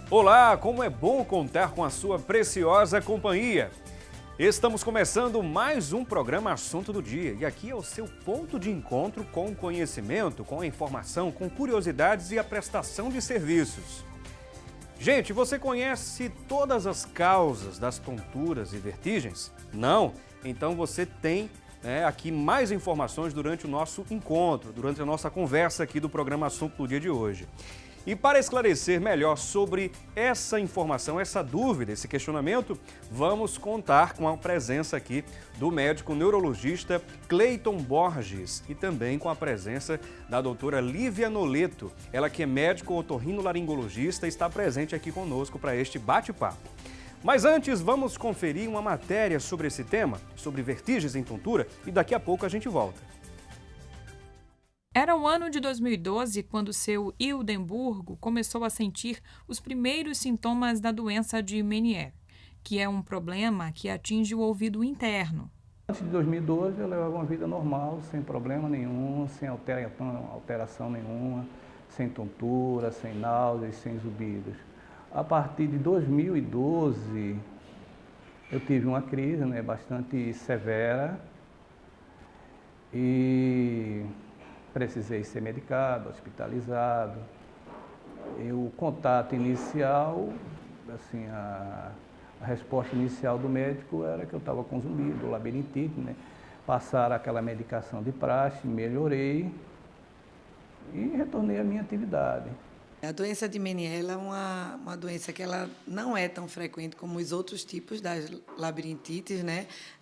Olá, como é bom contar com a sua preciosa companhia. Estamos começando mais um programa Assunto do Dia e aqui é o seu ponto de encontro com o conhecimento, com a informação, com curiosidades e a prestação de serviços. Gente, você conhece todas as causas das tonturas e vertigens? Não? Então você tem aqui mais informações durante o nosso encontro, durante a nossa conversa aqui do programa Assunto do Dia de hoje. E para esclarecer melhor sobre essa informação, essa dúvida, esse questionamento, vamos contar com a presença aqui do médico neurologista Cleiton Borges e também com a presença da doutora Lívia Noleto, ela que é médico otorrinolaringologista e está presente aqui conosco para este bate-papo. Mas antes, vamos conferir uma matéria sobre esse tema, sobre vertigens em tontura, e daqui a pouco a gente volta. Era o ano de 2012 quando seu Hildenburgo começou a sentir os primeiros sintomas da doença de Meniere, que é um problema que atinge o ouvido interno. Antes de 2012 eu levava uma vida normal, sem problema nenhum, sem alteração nenhuma, sem tontura, sem náuseas, sem zumbidos. A partir de 2012 eu tive uma crise bastante severa e precisei ser medicado, hospitalizado. E o contato inicial, assim, a resposta inicial do médico era que eu estava com zumbido, labirintite, Passaram aquela medicação de praxe, melhorei e retornei à minha atividade. A doença de Meniere é uma doença que ela não é tão frequente como os outros tipos das labirintites,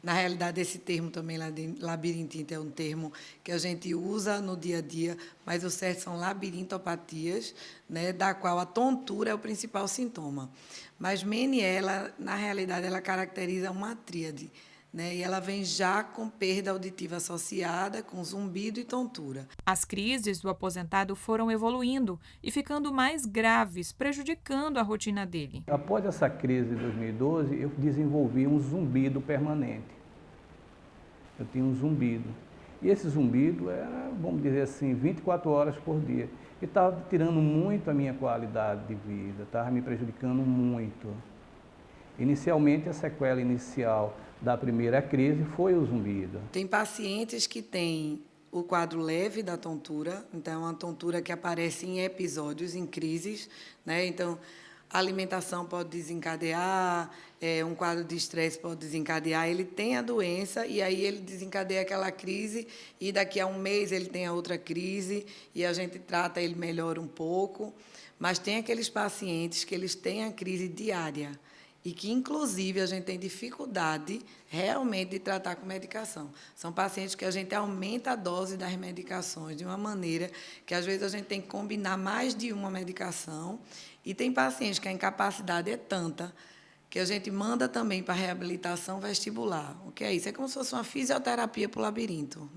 Na realidade, esse termo também, labirintite, é um termo que a gente usa no dia a dia, mas o certo são labirintopatias, da qual a tontura é o principal sintoma. Mas Meniere, na realidade, ela caracteriza uma tríade, E ela vem já com perda auditiva associada, com zumbido e tontura. As crises do aposentado foram evoluindo e ficando mais graves, prejudicando a rotina dele. Após essa crise de 2012, eu desenvolvi um zumbido permanente. Eu tinha um zumbido. E esse zumbido era, vamos dizer assim, 24 horas por dia. E estava tirando muito a minha qualidade de vida, estava me prejudicando muito. Inicialmente, a sequela inicial da primeira crise foi o zumbido. Tem pacientes que têm o quadro leve da tontura, então é uma tontura que aparece em episódios, em crises, Então, a alimentação pode desencadear, um quadro de estresse pode desencadear, ele tem a doença e aí ele desencadeia aquela crise e daqui a um mês ele tem a outra crise e a gente trata, ele melhora um pouco, mas tem aqueles pacientes que eles têm a crise diária, e que, inclusive, a gente tem dificuldade realmente de tratar com medicação. São pacientes que a gente aumenta a dose das medicações de uma maneira que, às vezes, a gente tem que combinar mais de uma medicação. E tem pacientes que a incapacidade é tanta que a gente manda também para a reabilitação vestibular. O que é isso? É como se fosse uma fisioterapia para o labirinto,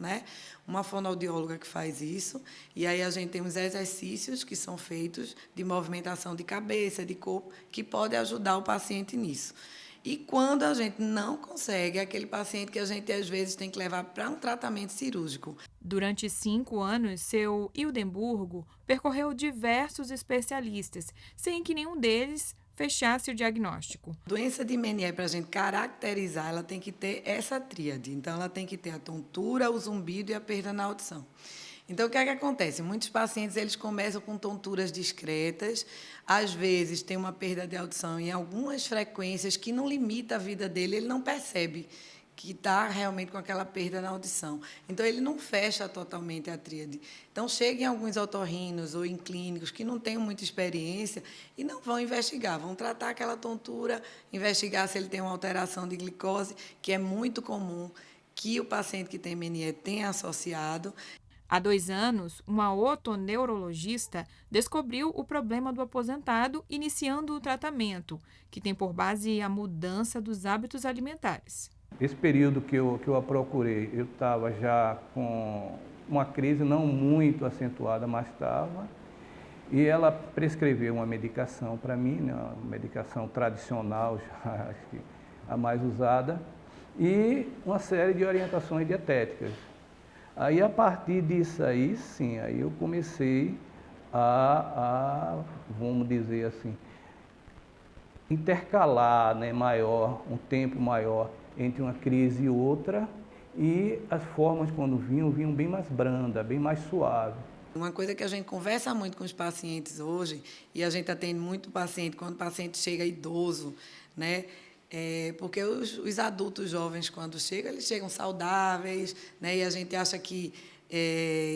Uma fonoaudióloga que faz isso, e aí a gente tem uns exercícios que são feitos de movimentação de cabeça, de corpo, que pode ajudar o paciente nisso. E quando a gente não consegue, é aquele paciente que a gente, às vezes, tem que levar para um tratamento cirúrgico. Durante 5 anos, seu Hildenburgo percorreu diversos especialistas, sem que nenhum deles fechasse o diagnóstico. A doença de Meniere, para a gente caracterizar, ela tem que ter essa tríade. Então, ela tem que ter a tontura, o zumbido e a perda na audição. Então, o que é que acontece? Muitos pacientes eles começam com tonturas discretas, às vezes tem uma perda de audição em algumas frequências que não limita a vida dele, ele não percebe que está realmente com aquela perda na audição. Então, ele não fecha totalmente a tríade. Então, chega em alguns otorrinos ou em clínicos que não têm muita experiência e não vão investigar, vão tratar aquela tontura, investigar se ele tem uma alteração de glicose, que é muito comum que o paciente que tem Meniere tenha associado. Há 2 anos, uma otoneurologista descobriu o problema do aposentado, iniciando o tratamento, que tem por base a mudança dos hábitos alimentares. Esse período que eu a procurei, eu estava já com uma crise não muito acentuada, mas estava. E ela prescreveu uma medicação para mim, uma medicação tradicional, já, acho que a mais usada, e uma série de orientações dietéticas. Aí, a partir disso aí, sim, aí eu comecei vamos dizer assim, intercalar, né, maior, um tempo maior entre uma crise e outra, e as formas quando vinham bem mais branda, bem mais suave. Uma coisa que a gente conversa muito com os pacientes hoje, e a gente atende muito paciente quando o paciente chega idoso, né? Porque os adultos jovens, quando chegam, eles chegam saudáveis, né? E a gente acha que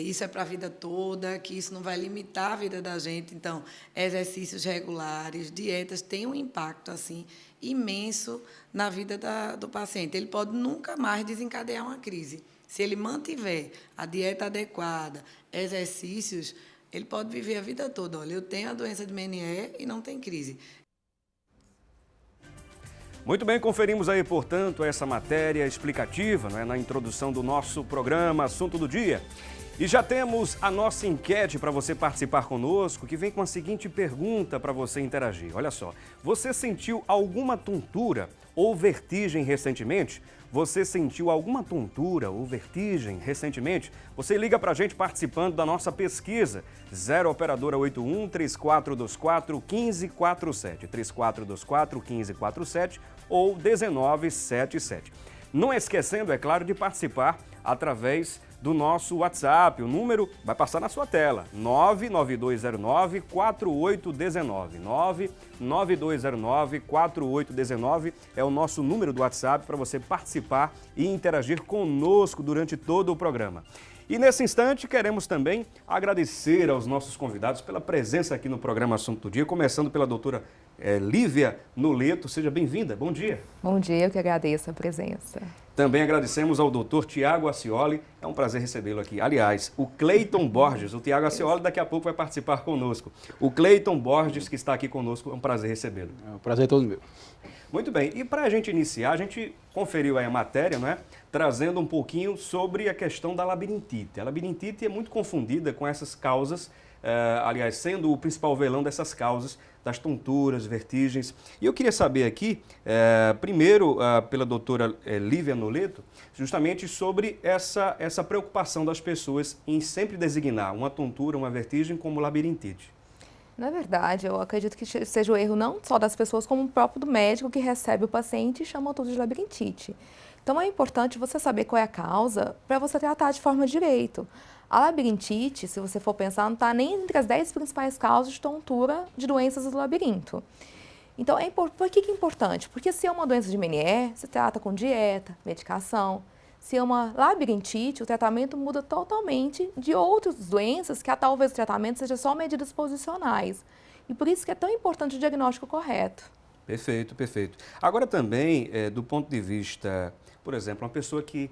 isso é para a vida toda, que isso não vai limitar a vida da gente. Então, exercícios regulares, dietas, têm um impacto assim imenso na vida do paciente. Ele pode nunca mais desencadear uma crise. Se ele mantiver a dieta adequada, exercícios, ele pode viver a vida toda. Olha, eu tenho a doença de Meniere e não tem crise. Muito bem, conferimos aí, portanto, essa matéria explicativa, né, na introdução do nosso programa Assunto do Dia. E já temos a nossa enquete para você participar conosco, que vem com a seguinte pergunta para você interagir. Olha só, você sentiu alguma tontura ou vertigem recentemente? Você sentiu alguma tontura ou vertigem recentemente? Você liga para a gente participando da nossa pesquisa. 0 Operadora 81 3424 1547. 3424 1547 ou 1977. Não esquecendo, é claro, de participar através do nosso WhatsApp. O número vai passar na sua tela, 99209-4819. 99209-4819 é o nosso número do WhatsApp para você participar e interagir conosco durante todo o programa. E nesse instante queremos também agradecer aos nossos convidados pela presença aqui no programa Assunto do Dia, começando pela doutora Lívia Noleto. Seja bem-vinda, bom dia. Bom dia, eu que agradeço a presença. Também agradecemos ao doutor Tiago Acioli, é um prazer recebê-lo aqui. Aliás, o Cleiton Borges, o Tiago Acioli daqui a pouco vai participar conosco. O Cleiton Borges, que está aqui conosco, é um prazer recebê-lo. É um prazer todo meu. Muito bem, e para a gente iniciar, a gente conferiu aí a matéria, não é? Trazendo um pouquinho sobre a questão da labirintite. A labirintite é muito confundida com essas causas, aliás, sendo o principal vilão dessas causas, das tonturas, vertigens. E eu queria saber aqui, primeiro, pela doutora Lívia Noleto, justamente sobre essa preocupação das pessoas em sempre designar uma tontura, uma vertigem como labirintite. Na verdade, eu acredito que seja o erro não só das pessoas, como o próprio do médico que recebe o paciente e chama tudo de labirintite. Então, é importante você saber qual é a causa para você tratar de forma direito. A labirintite, se você for pensar, não está nem entre as 10 principais causas de tontura de doenças do labirinto. Então, por que é importante? Porque se é uma doença de Meniere, se trata com dieta, medicação. Se é uma labirintite, o tratamento muda totalmente de outras doenças que talvez o tratamento seja só medidas posicionais. E por isso que é tão importante o diagnóstico correto. Perfeito, perfeito. Agora também, do ponto de vista, por exemplo, uma pessoa que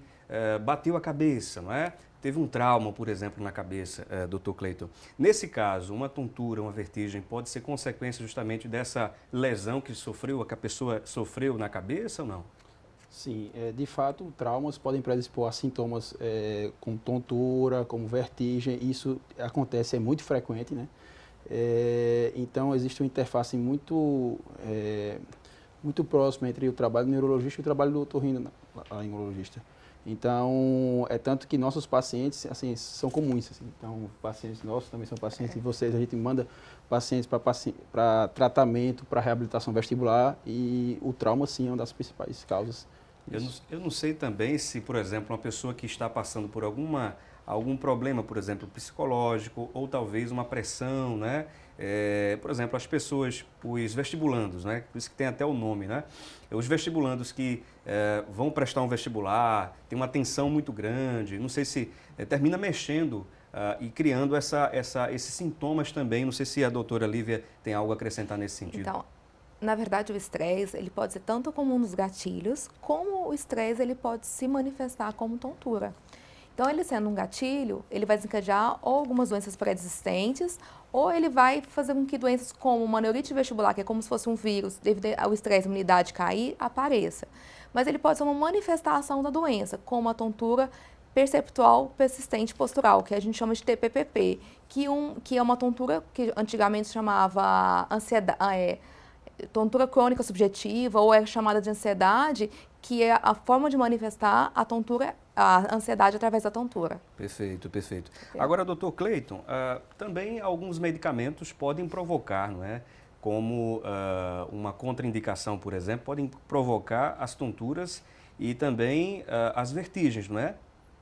bateu a cabeça, não é? Teve um trauma, por exemplo, na cabeça, Dr. Cleiton. Nesse caso, uma tontura, uma vertigem, pode ser consequência justamente dessa lesão que a pessoa sofreu na cabeça ou não? Sim, de fato, traumas podem predispor a sintomas como tontura, como vertigem. Isso acontece, é muito frequente, né? Então, existe uma interface muito próxima entre o trabalho do neurologista e o trabalho do otorrinolaringologista. Então, é tanto que nossos pacientes, assim, são comuns, assim. Então, pacientes nossos também são pacientes de vocês. A gente manda pacientes para tratamento, para reabilitação vestibular e o trauma, sim, é uma das principais causas. Eu não sei também se, por exemplo, uma pessoa que está passando por algum problema, por exemplo, psicológico ou talvez uma pressão, né? Por exemplo, as pessoas, os vestibulandos, né? Por isso que tem até o nome, né? Os vestibulandos que vão prestar um vestibular, tem uma tensão muito grande, não sei se termina mexendo e criando esses sintomas também. Não sei se a doutora Lívia tem algo a acrescentar nesse sentido. Então, na verdade, o estresse, ele pode ser tanto como um dos gatilhos, como o estresse, ele pode se manifestar como tontura. Então, ele sendo um gatilho, ele vai desencadear ou algumas doenças pré-existentes, ou ele vai fazer com que doenças como uma neurite vestibular, que é como se fosse um vírus, devido ao estresse, a imunidade cair, apareça. Mas ele pode ser uma manifestação da doença, como a tontura perceptual persistente postural, que a gente chama de TPPP, que é uma tontura que antigamente se chamava tontura crônica subjetiva, ou é chamada de ansiedade, que é a forma de manifestar a tontura, a ansiedade através da tontura. Perfeito, perfeito. Agora, doutor Cleiton, também alguns medicamentos podem provocar, não é? como uma contraindicação, por exemplo, podem provocar as tonturas e também as vertigens, não é?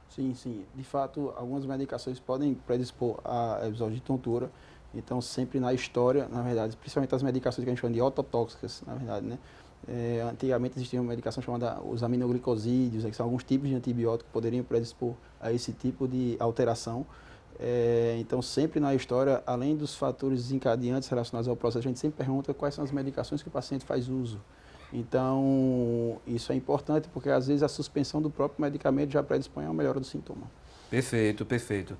Sim, sim. De fato, algumas medicações podem predispor a episódio de tontura. Então, sempre na história, na verdade, principalmente as medicações que a gente chama de ototóxicas, na verdade, né? Antigamente existia uma medicação chamada os aminoglicosídeos, que são alguns tipos de antibióticos que poderiam predispor a esse tipo de alteração. Então, sempre na história, além dos fatores desencadeantes relacionados ao processo, a gente sempre pergunta quais são as medicações que o paciente faz uso. Então, isso é importante porque, às vezes, a suspensão do próprio medicamento já predispõe a uma melhora do sintoma. Perfeito, perfeito.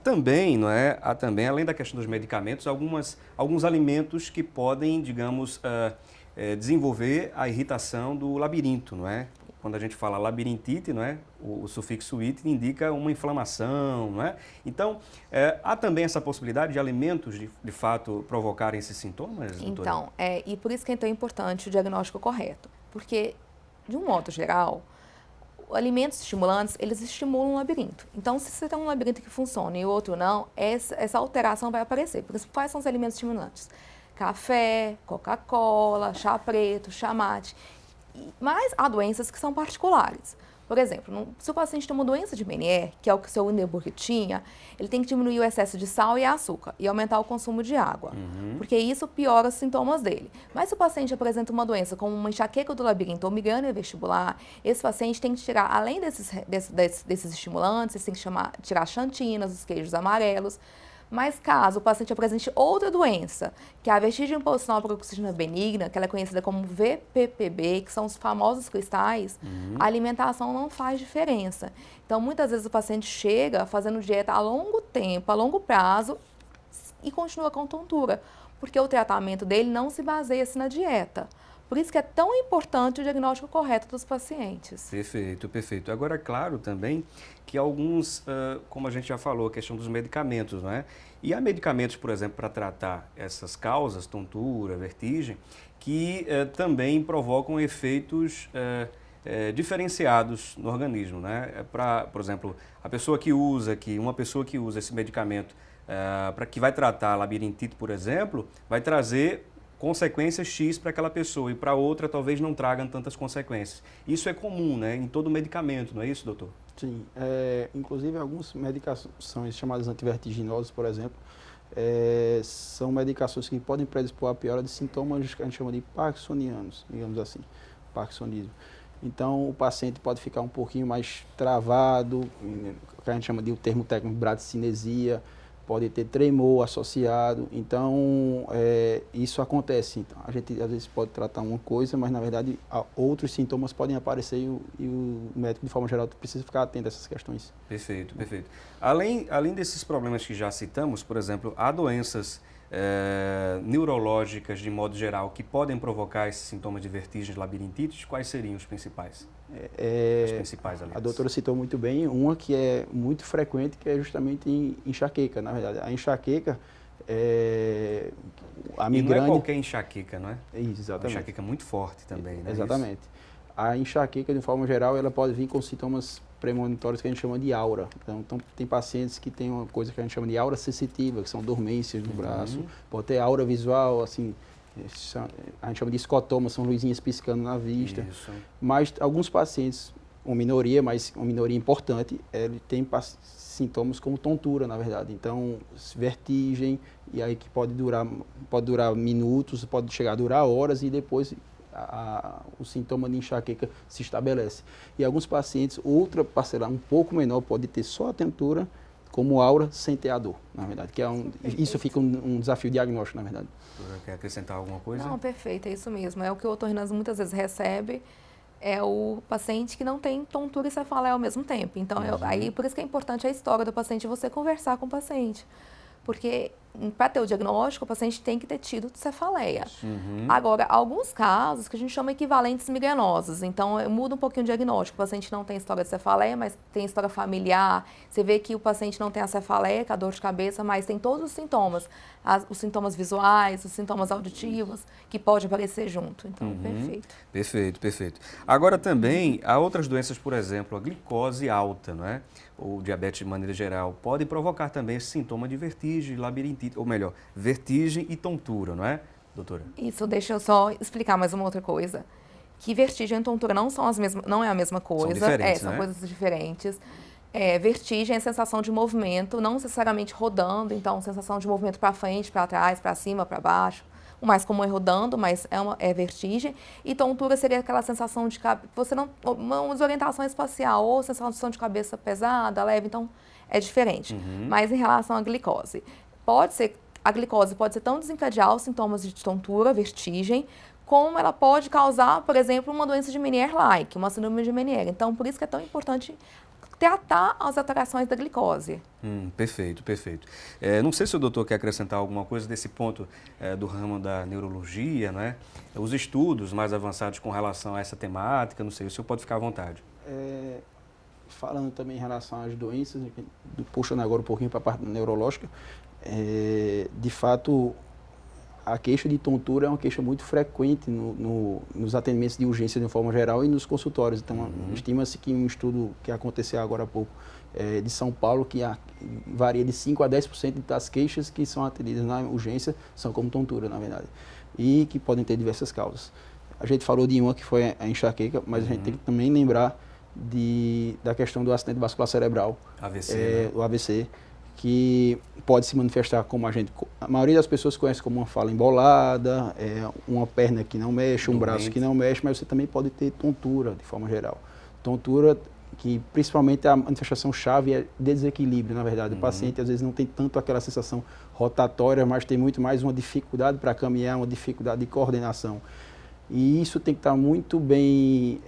Também, não é? Há também, além da questão dos medicamentos, alguns alimentos que podem, digamos, desenvolver a irritação do labirinto, não é? Quando a gente fala labirintite, não é? O sufixo ite indica uma inflamação, não é? Então, há também essa possibilidade de alimentos, de fato, provocarem esses sintomas, doutora? Então, e por isso que é tão importante o diagnóstico correto. Porque, de um modo geral, alimentos estimulantes, eles estimulam o labirinto. Então, se você tem um labirinto que funciona e o outro não, essa alteração vai aparecer. Porque quais são os alimentos estimulantes? Café, Coca-Cola, chá preto, chá mate. Mas há doenças que são particulares. Por exemplo, se o paciente tem uma doença de Meniere, que é o que o seu Hindenburg tinha, ele tem que diminuir o excesso de sal e açúcar e aumentar o consumo de água, porque isso piora os sintomas dele. Mas se o paciente apresenta uma doença como uma enxaqueca do labirinto ou migrânia vestibular, esse paciente tem que tirar, além desses estimulantes, tem que tirar xantinas, os queijos amarelos. Mas caso o paciente apresente outra doença, que é a vestígio impulsional paroxística benigna, que ela é conhecida como VPPB, que são os famosos cristais, a alimentação não faz diferença. Então, muitas vezes o paciente chega fazendo dieta a longo tempo, a longo prazo, e continua com tontura, porque o tratamento dele não se baseia-se na dieta. Por isso que é tão importante o diagnóstico correto dos pacientes. Perfeito, perfeito. Agora, é claro também que alguns, como a gente já falou, a questão dos medicamentos, não é? E há medicamentos, por exemplo, para tratar essas causas, tontura, vertigem, que também provocam efeitos diferenciados no organismo, né? Por exemplo, uma pessoa que usa esse medicamento que vai tratar a labirintite, por exemplo, vai trazer consequências X para aquela pessoa e para outra talvez não tragam tantas consequências. Isso é comum, né, em todo medicamento, não é isso, doutor? Sim, inclusive algumas medicações chamadas antivertiginosas, por exemplo, são medicações que podem predispor à piora de sintomas que a gente chama de parkinsonianos, digamos assim, parkinsonismo. Então, o paciente pode ficar um pouquinho mais travado, o que a gente chama de o termo técnico bradicinesia, pode ter tremor associado, então isso acontece. Então, a gente às vezes pode tratar uma coisa, mas na verdade outros sintomas podem aparecer e o médico de forma geral precisa ficar atento a essas questões. Perfeito, perfeito. Além desses problemas que já citamos, por exemplo, há doenças neurológicas de modo geral que podem provocar esses sintomas de vertigem, labirintite. Quais seriam os principais? As principais, aliás. A doutora citou muito bem uma que é muito frequente, que é justamente enxaqueca, na verdade. A enxaqueca, a migrânia... E não é qualquer enxaqueca, não é? Isso, exatamente. Uma enxaqueca muito forte também, né? Exatamente. A enxaqueca, de forma geral, ela pode vir com sintomas premonitórios que a gente chama de aura. Então, tem pacientes que têm uma coisa que a gente chama de aura sensitiva, que são dormências no braço. Pode ter aura visual, assim, a gente chama de escotoma, são luzinhas piscando na vista. Isso. Mas alguns pacientes, uma minoria, mas uma minoria importante, ele tem sintomas como tontura, na verdade. Então, vertigem, e aí que pode durar minutos, pode chegar a durar horas e depois o sintoma de enxaqueca se estabelece. E alguns pacientes, outra parcela um pouco menor, pode ter só a tontura como aura sem ter a dor, na verdade. Que isso fica um desafio diagnóstico, na verdade. Quer acrescentar alguma coisa? Não, perfeito, é isso mesmo. É o que o otorrino muitas vezes recebe, é o paciente que não tem tontura e cefaleia ao mesmo tempo. Então, aí por isso que é importante a história do paciente, você conversar com o paciente. Porque para ter o diagnóstico, o paciente tem que ter tido cefaleia. Agora, alguns casos que a gente chama equivalentes migranosos, então muda um pouquinho o diagnóstico. O paciente não tem história de cefaleia, mas tem história familiar. Você vê que o paciente não tem a cefaleia, que é a dor de cabeça, mas tem todos os sintomas. Os sintomas visuais, os sintomas auditivos, que pode aparecer junto. Então, perfeito. Perfeito, perfeito. Agora também, há outras doenças, por exemplo, a glicose alta, não é? Ou diabetes de maneira geral, pode provocar também esse sintoma de vertigem, labirintite, ou melhor, vertigem e tontura, não é? doutora? Isso, deixa eu só explicar mais uma outra coisa. Que vertigem e tontura não é a mesma coisa. São diferentes, são né? coisas diferentes. Vertigem é sensação de movimento, não necessariamente rodando, então sensação de movimento para frente, para trás, para cima, para baixo. O mais comum é rodando, mas é vertigem. E tontura seria aquela sensação de uma desorientação espacial ou sensação de cabeça pesada, leve, então é diferente. Mas em relação à glicose, a glicose pode ser tão desencadear os sintomas de tontura, vertigem, como ela pode causar, por exemplo, uma doença de Meniere-like, uma síndrome de Meniere. Então, por isso que é tão importante tratar as alterações da glicose. Perfeito, perfeito. Não sei se o doutor quer acrescentar alguma coisa desse ponto do ramo da neurologia, né? Os estudos mais avançados com relação a essa temática, não sei, o senhor pode ficar à vontade. Falando também em relação às doenças, puxando agora um pouquinho para a parte neurológica, de fato, a queixa de tontura é uma queixa muito frequente nos atendimentos de urgência de uma forma geral e nos consultórios. Então, estima-se que um estudo que aconteceu agora há pouco de São Paulo, que varia de 5% a 10% das queixas que são atendidas na urgência são como tontura, na verdade, e que podem ter diversas causas. A gente falou de uma que foi a enxaqueca, mas a gente tem que também lembrar da questão do acidente vascular cerebral, AVC, o AVC, que pode se manifestar como a maioria das pessoas conhece como uma fala embolada, uma perna que não mexe, um braço que não mexe, mas você também pode ter tontura de forma geral. Tontura que principalmente a manifestação chave é desequilíbrio, na verdade. O paciente às vezes não tem tanto aquela sensação rotatória, mas tem muito mais uma dificuldade para caminhar, uma dificuldade de coordenação. E isso tem que estar muito bem,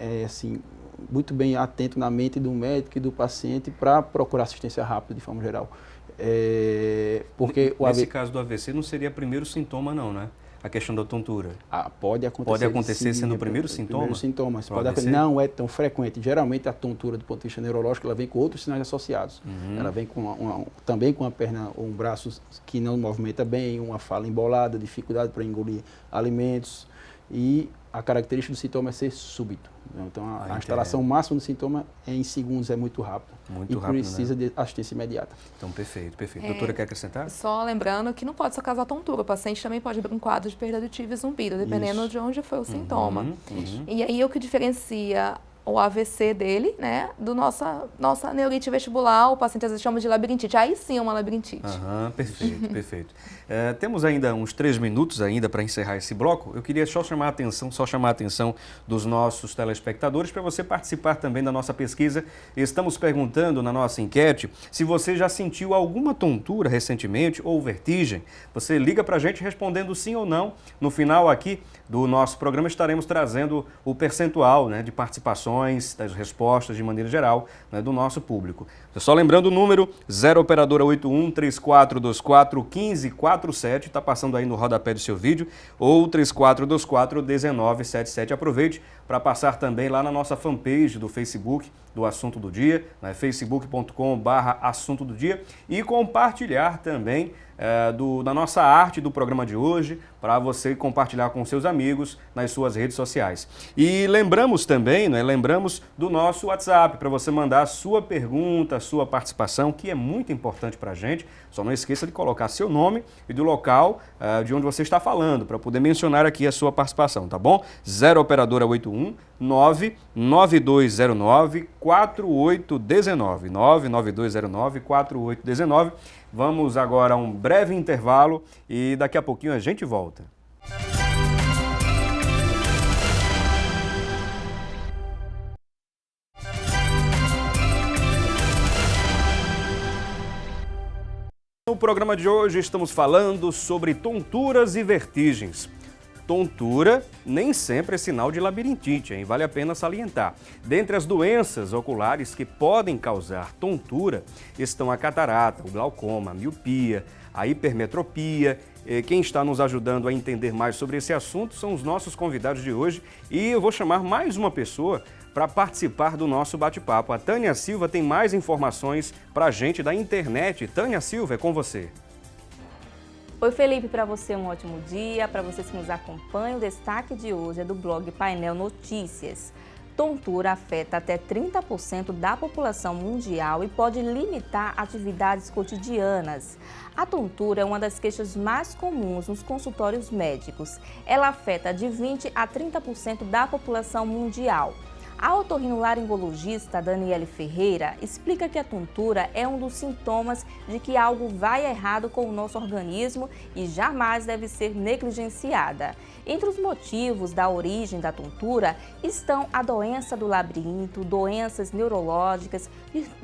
muito bem atento na mente do médico e do paciente para procurar assistência rápida de forma geral. Porque nesse caso do AVC não seria o primeiro sintoma não, né? A questão da tontura. Pode acontecer. Pode acontecer sendo o primeiro sintoma? Primeiro sintoma. Não é tão frequente. Geralmente a tontura do ponto de vista neurológico ela vem com outros sinais associados. Ela vem também com a perna ou um braço que não movimenta bem, uma fala embolada, dificuldade para engolir alimentos. E a característica do sintoma é ser súbito. Então, a instalação máxima do sintoma em segundos é muito rápido. Muito rápido, precisa né? de assistência imediata. Então, perfeito, perfeito. Doutora, quer acrescentar? Só lembrando que não pode só causar tontura. O paciente também pode abrir um quadro de perda auditiva e zumbido, dependendo de onde foi o sintoma. E aí, o que diferencia o AVC dele, né, do nossa neurite vestibular, o paciente às vezes chama de labirintite. Aí sim é uma labirintite. Perfeito, perfeito. Temos ainda uns 3 minutos ainda para encerrar esse bloco. Eu queria só chamar a atenção dos nossos telespectadores para você participar também da nossa pesquisa. Estamos perguntando na nossa enquete se você já sentiu alguma tontura recentemente ou vertigem. Você liga para a gente respondendo sim ou não. No final aqui do nosso programa estaremos trazendo o percentual, né, de participações, das respostas de maneira geral, né, do nosso público. Só lembrando o número 0 operadora 81 3424 1547, está passando aí no rodapé do seu vídeo, ou 3424 1977. Aproveite para passar também lá na nossa fanpage do Facebook do Assunto do Dia, né, facebook.com/assunto do dia, e compartilhar também da nossa arte do programa de hoje, para você compartilhar com seus amigos nas suas redes sociais. E lembramos também, né, do nosso WhatsApp, para você mandar a sua pergunta, a sua participação, que é muito importante para a gente. Só não esqueça de colocar seu nome e do local de onde você está falando, para poder mencionar aqui a sua participação, tá bom? 0 operadora 81 99209 4819 99209 4819. Vamos agora a um breve intervalo e daqui a pouquinho a gente volta. No programa de hoje estamos falando sobre tonturas e vertigens. Tontura nem sempre é sinal de labirintite, hein? Vale a pena salientar. Dentre as doenças oculares que podem causar tontura estão a catarata, o glaucoma, a miopia, a hipermetropia. Quem está nos ajudando a entender mais sobre esse assunto são os nossos convidados de hoje e eu vou chamar mais uma pessoa para participar do nosso bate-papo. A Tânia Silva tem mais informações para a gente da internet. Tânia Silva, é com você. Oi, Felipe, para você um ótimo dia. Para vocês que nos acompanham, o destaque de hoje é do blog Painel Notícias. Tontura afeta até 30% da população mundial e pode limitar atividades cotidianas. A tontura é uma das queixas mais comuns nos consultórios médicos. Ela afeta de 20% a 30% da população mundial. A otorrinolaringologista Daniele Ferreira explica que a tontura é um dos sintomas de que algo vai errado com o nosso organismo e jamais deve ser negligenciada. Entre os motivos da origem da tontura estão a doença do labirinto, doenças neurológicas,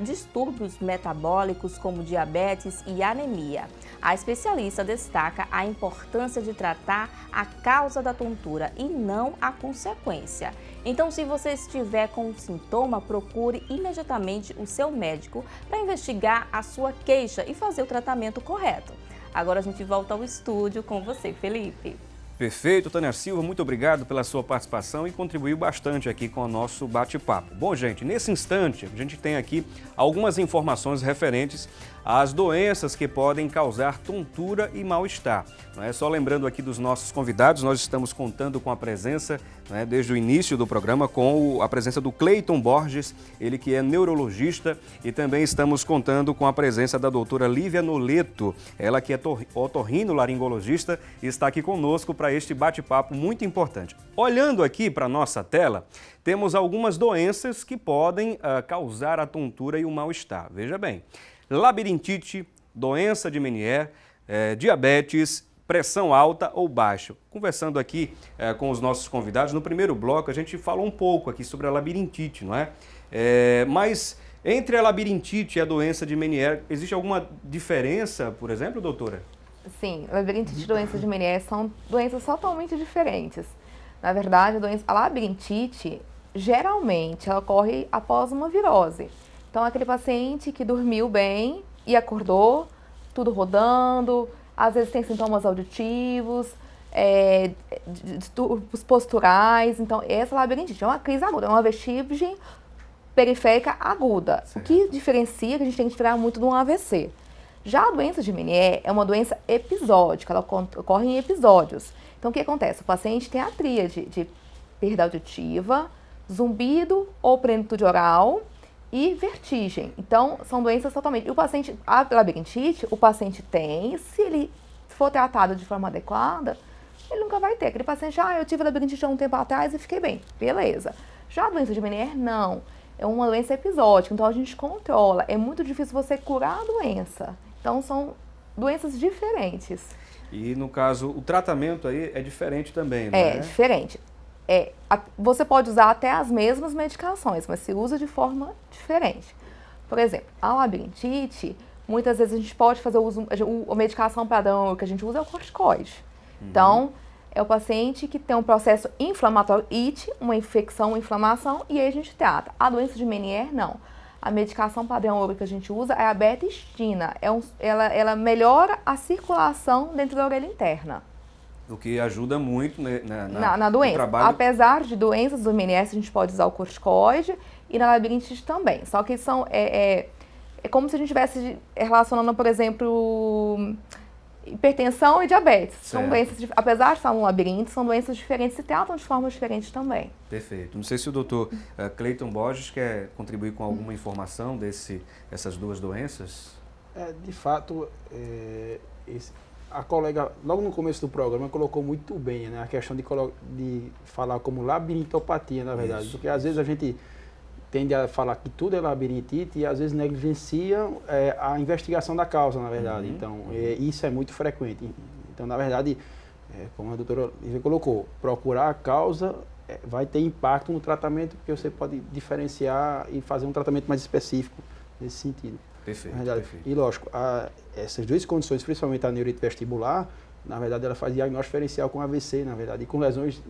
distúrbios metabólicos como diabetes e anemia. A especialista destaca a importância de tratar a causa da tontura e não a consequência. Então, se você estiver com um sintoma, procure imediatamente o seu médico para investigar a sua queixa e fazer o tratamento correto. Agora a gente volta ao estúdio com você, Felipe. Perfeito, Tânia Silva, muito obrigado pela sua participação e contribuiu bastante aqui com o nosso bate-papo. Bom, gente, nesse instante a gente tem aqui algumas informações referentes às doenças que podem causar tontura e mal-estar. Só lembrando aqui dos nossos convidados, nós estamos contando com a presença, desde o início do programa, com a presença do Cleiton Borges, ele que é neurologista, e também estamos contando com a presença da doutora Lívia Noleto, ela que é otorrinolaringologista e está aqui conosco para este bate-papo muito importante. Olhando aqui para a nossa tela, temos algumas doenças que podem causar a tontura e o mal-estar. Veja bem, labirintite, doença de Meniere, diabetes, pressão alta ou baixa. Conversando aqui com os nossos convidados, no primeiro bloco a gente falou um pouco aqui sobre a labirintite, não é? Mas entre a labirintite e a doença de Meniere, existe alguma diferença, por exemplo, doutora? Sim, labirintite e doença de Meniere são doenças totalmente diferentes. Na verdade, a labirintite, geralmente, ela ocorre após uma virose. Então, aquele paciente que dormiu bem e acordou, tudo rodando, às vezes tem sintomas auditivos, distúrbios posturais. Então, essa labirintite é uma crise aguda, é uma vestígio periférica aguda. Certo. O que diferencia, que a gente tem que tirar muito de um AVC. Já a doença de Meniere é uma doença episódica, ela ocorre em episódios. Então, o que acontece? O paciente tem a tríade de perda auditiva, zumbido ou plenitude oral e vertigem. Então, são doenças totalmente... A labirintite, o paciente tem, se ele for tratado de forma adequada, ele nunca vai ter. Aquele paciente, eu tive labirintite há um tempo atrás e fiquei bem. Beleza. Já a doença de Meniere, não. É uma doença episódica, então a gente controla. É muito difícil você curar a doença. Então, são doenças diferentes. E, no caso, o tratamento aí é diferente também, não é? É diferente. Você pode usar até as mesmas medicações, mas se usa de forma diferente. Por exemplo, a labirintite, muitas vezes a gente pode fazer a medicação padrão que a gente usa é o corticoide. Então, é o paciente que tem um processo inflamatório, IT, uma infecção, uma inflamação, e aí a gente trata. A doença de Meniere, não. A medicação padrão ouro que a gente usa é a betistina. Ela melhora a circulação dentro da orelha interna. O que ajuda muito na doença. No trabalho. Apesar de doenças do Meniere, a gente pode usar o corticoide e na labirintite também. Só que é como se a gente estivesse relacionando, por exemplo, hipertensão e diabetes. Certo. São doenças, apesar de estar no labirinto, são doenças diferentes, se tratam de formas diferentes também. Perfeito. Não sei se o doutor Cleiton Borges quer contribuir com alguma informação dessas duas doenças. De fato, a colega, logo no começo do programa, colocou muito bem, né, a questão de falar como labirintopatia, na verdade. Isso. Porque às vezes a gente tende a falar que tudo é labirintite e às vezes negligencia a investigação da causa, na verdade. Então, isso é muito frequente. Então, na verdade, como a doutora Lívia colocou, procurar a causa vai ter impacto no tratamento, porque você pode diferenciar e fazer um tratamento mais específico nesse sentido. Perfeito, perfeito. E lógico, essas duas condições, principalmente a neurite vestibular, na verdade ela faz diagnóstico diferencial com AVC, na verdade, e com lesões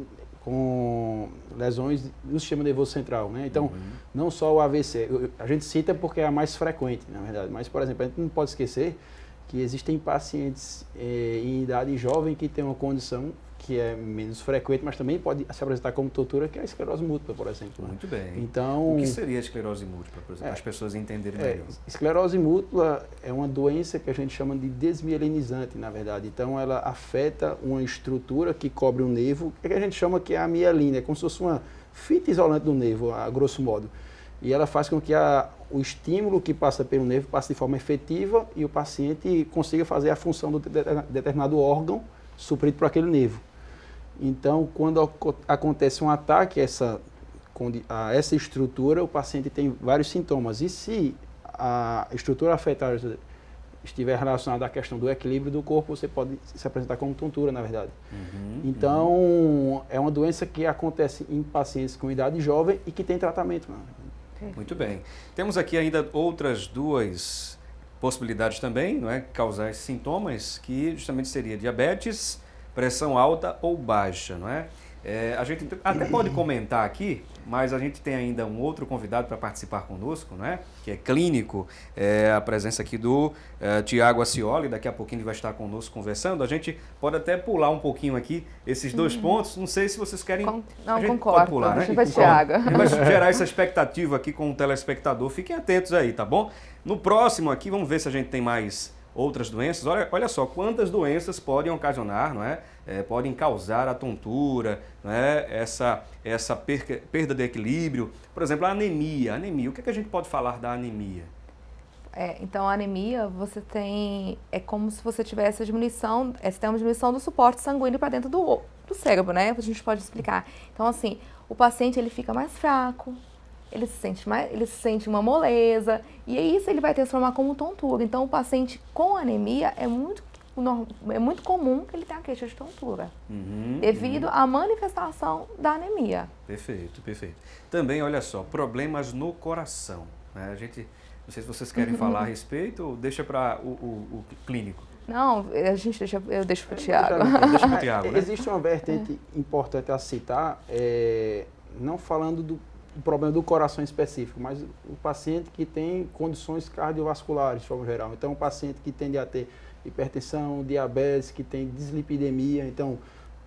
do sistema nervoso central, né? Então, não só o AVC, a gente cita porque é a mais frequente, na verdade, mas, por exemplo, a gente não pode esquecer que existem pacientes em idade jovem que têm uma condição que é menos frequente, mas também pode se apresentar como tontura, que é a esclerose múltipla, por exemplo. Muito bem. Então, o que seria a esclerose múltipla, por exemplo, para as pessoas entenderem melhor? Esclerose múltipla é uma doença que a gente chama de desmielinizante, na verdade. Então, ela afeta uma estrutura que cobre um nervo, que a gente chama que é a mielina, é como se fosse fita isolante do nervo, a grosso modo. E ela faz com que o estímulo que passa pelo nervo passe de forma efetiva e o paciente consiga fazer a função do determinado órgão suprido por aquele nervo. Então, quando acontece um ataque a essa estrutura, o paciente tem vários sintomas. E se a estrutura afetada estiver relacionada à questão do equilíbrio do corpo, você pode se apresentar como tontura, na verdade. Então, é uma doença que acontece em pacientes com idade jovem e que tem tratamento. Muito bem. Temos aqui ainda outras duas possibilidades também, não é? Causar esses sintomas, que justamente seria diabetes, pressão alta ou baixa, não é? A gente até pode comentar aqui, mas a gente tem ainda um outro convidado para participar conosco, né? Que é clínico, a presença aqui do Tiago Acioli, daqui a pouquinho ele vai estar conosco conversando. A gente pode até pular um pouquinho aqui esses dois pontos, não sei se vocês querem... Não, a gente concordo, pode pular, né? vai Tiago. Vai gerar essa expectativa aqui com o telespectador, fiquem atentos aí, tá bom? No próximo aqui, vamos ver se a gente tem mais outras doenças. Olha só, quantas doenças podem ocasionar, não é? Podem causar a tontura, não é? Essa perda de equilíbrio. Por exemplo, a anemia. O que é que a gente pode falar da anemia? Então, a anemia, é como se você tivesse a diminuição, você tem uma diminuição do suporte sanguíneo para dentro do cérebro, né? A gente pode explicar. Então, assim, o paciente ele fica mais fraco, ele se sente uma moleza, e isso ele vai transformar como tontura. Então, o paciente com anemia é muito comum que ele tenha queixa de tontura, devido à manifestação da anemia. Perfeito. Também, olha só, problemas no coração, né? Não sei se vocês querem falar a respeito ou deixa para o clínico. Não, eu deixo para o Tiago. Deixa para o Tiago, né? Existe uma vertente importante a citar, não falando do problema do coração específico, mas o paciente que tem condições cardiovasculares, de forma geral. Então, o paciente que tende a ter hipertensão, diabetes, que tem dislipidemia, então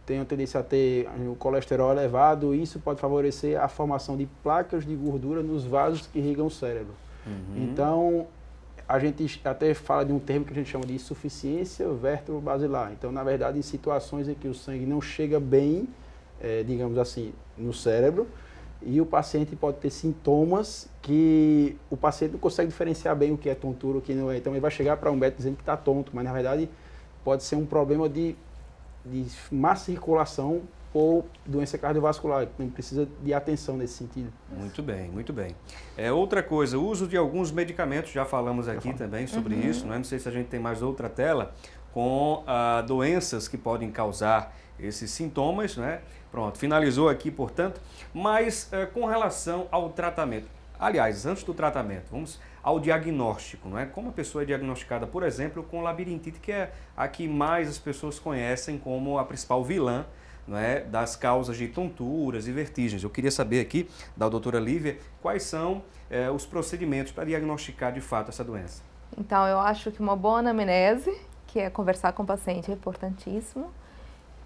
tem a tendência a ter o colesterol elevado, isso pode favorecer a formação de placas de gordura nos vasos que irrigam o cérebro. Então, a gente até fala de um termo que a gente chama de insuficiência vertebro-basilar. Então, na verdade, em situações em que o sangue não chega bem, digamos assim, no cérebro, e o paciente pode ter sintomas que o paciente não consegue diferenciar bem o que é tontura, o que não é. Então, ele vai chegar para um médico dizendo que está tonto, mas, na verdade, pode ser um problema de má circulação ou doença cardiovascular, que não precisa de atenção nesse sentido. Muito bem. Outra coisa, o uso de alguns medicamentos, já falamos aqui também sobre isso, não sei se a gente tem mais outra tela, com doenças que podem causar esses sintomas, né? Pronto, finalizou aqui, portanto, mas com relação ao tratamento, aliás, antes do tratamento, vamos ao diagnóstico, não é? Como a pessoa é diagnosticada, por exemplo, com labirintite, que é a que mais as pessoas conhecem como a principal vilã, não é, das causas de tonturas e vertigens. Eu queria saber aqui da doutora Lívia quais são os procedimentos para diagnosticar de fato essa doença. Então, eu acho que uma boa anamnese, que é conversar com o paciente, é importantíssimo,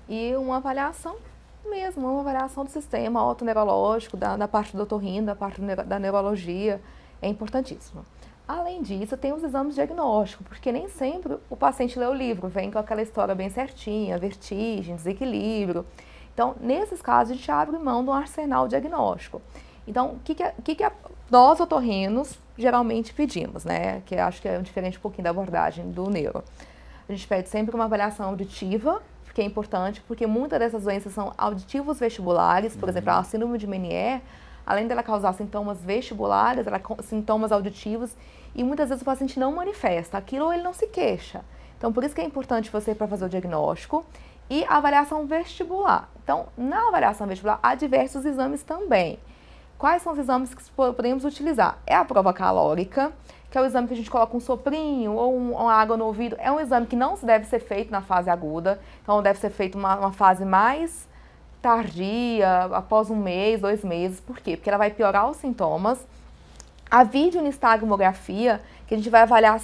e uma avaliação mesmo, uma avaliação do sistema autoneurológico, da parte do otorrino, da parte da neurologia, é importantíssimo. Além disso, tem os exames diagnósticos, porque nem sempre o paciente lê o livro, vem com aquela história bem certinha, vertigem, desequilíbrio. Então, nesses casos, a gente abre mão de um arsenal diagnóstico. Então, o que nós, otorrinos, geralmente pedimos, né? Que eu acho que é diferente um pouquinho da abordagem do neuro. A gente pede sempre uma avaliação auditiva, que é importante, porque muitas dessas doenças são auditivos vestibulares, por exemplo, a síndrome de Meniere, além dela causar sintomas vestibulares, ela sintomas auditivos, e muitas vezes o paciente não manifesta aquilo ou ele não se queixa. Então, por isso que é importante você para fazer o diagnóstico e a avaliação vestibular. Então, na avaliação vestibular, há diversos exames também. Quais são os exames que podemos utilizar? É a prova calórica, que é o exame que a gente coloca um soprinho ou uma água no ouvido. É um exame que não deve ser feito na fase aguda, então deve ser feito uma fase mais tardia, após 1 mês, 2 meses. Por quê? Porque ela vai piorar os sintomas. A videonistagmografia, que a gente vai avaliar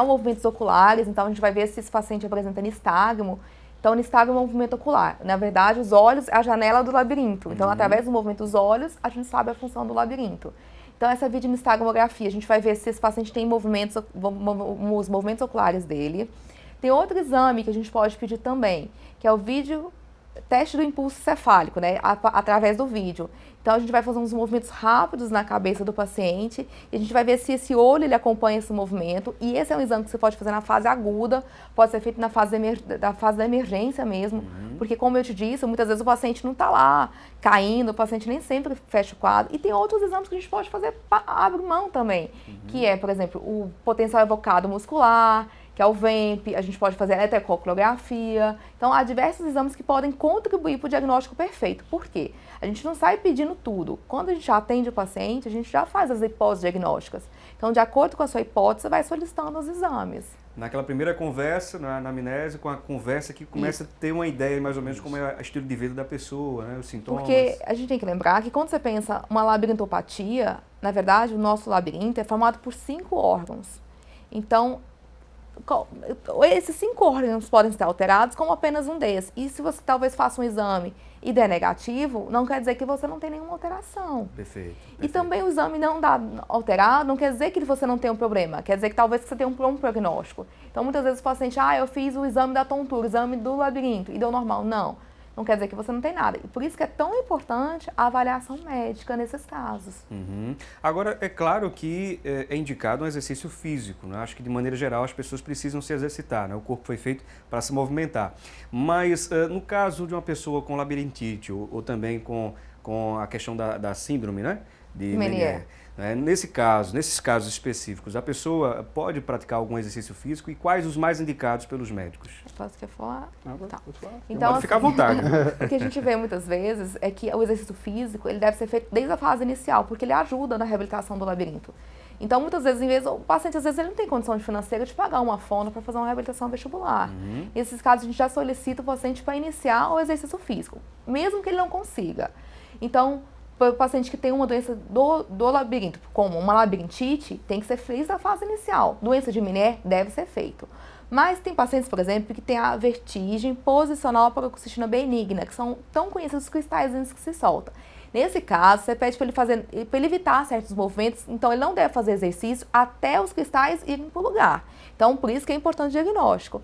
os movimentos oculares, então a gente vai ver se esse paciente apresenta nistagmo. Então, nistagmo é um movimento ocular. Na verdade, os olhos é a janela do labirinto. Então, através do movimento dos olhos, a gente sabe a função do labirinto. Então, essa videonistagmografia, a gente vai ver se esse paciente tem os movimentos oculares dele. Tem outro exame que a gente pode pedir também, que é o vídeo teste do impulso cefálico, né, através do vídeo. Então, a gente vai fazer uns movimentos rápidos na cabeça do paciente e a gente vai ver se esse olho ele acompanha esse movimento. E esse é um exame que você pode fazer na fase aguda, pode ser feito na fase da emergência mesmo, porque, como eu te disse, muitas vezes o paciente não está lá caindo, o paciente nem sempre fecha o quadro. E tem outros exames que a gente pode fazer abre mão também, que é, por exemplo, o potencial evocado muscular, que é o VEMP, a gente pode fazer eletrocoreografia. Então, há diversos exames que podem contribuir para o diagnóstico perfeito. Por quê? A gente não sai pedindo tudo. Quando a gente já atende o paciente, a gente já faz as hipóteses diagnósticas. Então, de acordo com a sua hipótese, você vai solicitando os exames. Naquela primeira conversa, na anamnese, com a conversa que começa a ter uma ideia mais ou menos como é o estilo de vida da pessoa, né? Os sintomas. Porque a gente tem que lembrar que quando você pensa uma labirintopatia, na verdade, o nosso labirinto é formado por 5 órgãos. Então, esses 5 órgãos podem estar alterados como apenas um desses. E se você talvez faça um exame e der negativo, não quer dizer que você não tem nenhuma alteração. Perfeito. E também o exame não dá alterado, não quer dizer que você não tem um problema, quer dizer que talvez você tenha um prognóstico. Então, muitas vezes o paciente, eu fiz o exame da tontura, o exame do labirinto, e deu normal. Não quer dizer que você não tem nada. E por isso que é tão importante a avaliação médica nesses casos. Agora, é claro que é indicado um exercício físico, né? Acho que, de maneira geral, as pessoas precisam se exercitar, né? O corpo foi feito para se movimentar. Mas, no caso de uma pessoa com labirintite ou também com a questão da síndrome, né? De Meniere. Nesses casos específicos, a pessoa pode praticar algum exercício físico e quais os mais indicados pelos médicos? Posso falar? Tá. Então, pode ficar à vontade. O que a gente vê muitas vezes é que o exercício físico ele deve ser feito desde a fase inicial, porque ele ajuda na reabilitação do labirinto. Então, muitas vezes, o paciente às vezes ele não tem condição financeira de pagar uma fono para fazer uma reabilitação vestibular. Nesses casos, a gente já solicita o paciente para iniciar o exercício físico, mesmo que ele não consiga. Então, o paciente que tem uma doença do labirinto, como uma labirintite, tem que ser feito na fase inicial. Doença de Meniere deve ser feito. Mas tem pacientes, por exemplo, que têm a vertigem posicional paroxística benigna, que são tão conhecidos cristais que se soltam. Nesse caso, você pede para ele evitar certos movimentos, então ele não deve fazer exercício até os cristais irem para o lugar. Então, por isso que é importante o diagnóstico.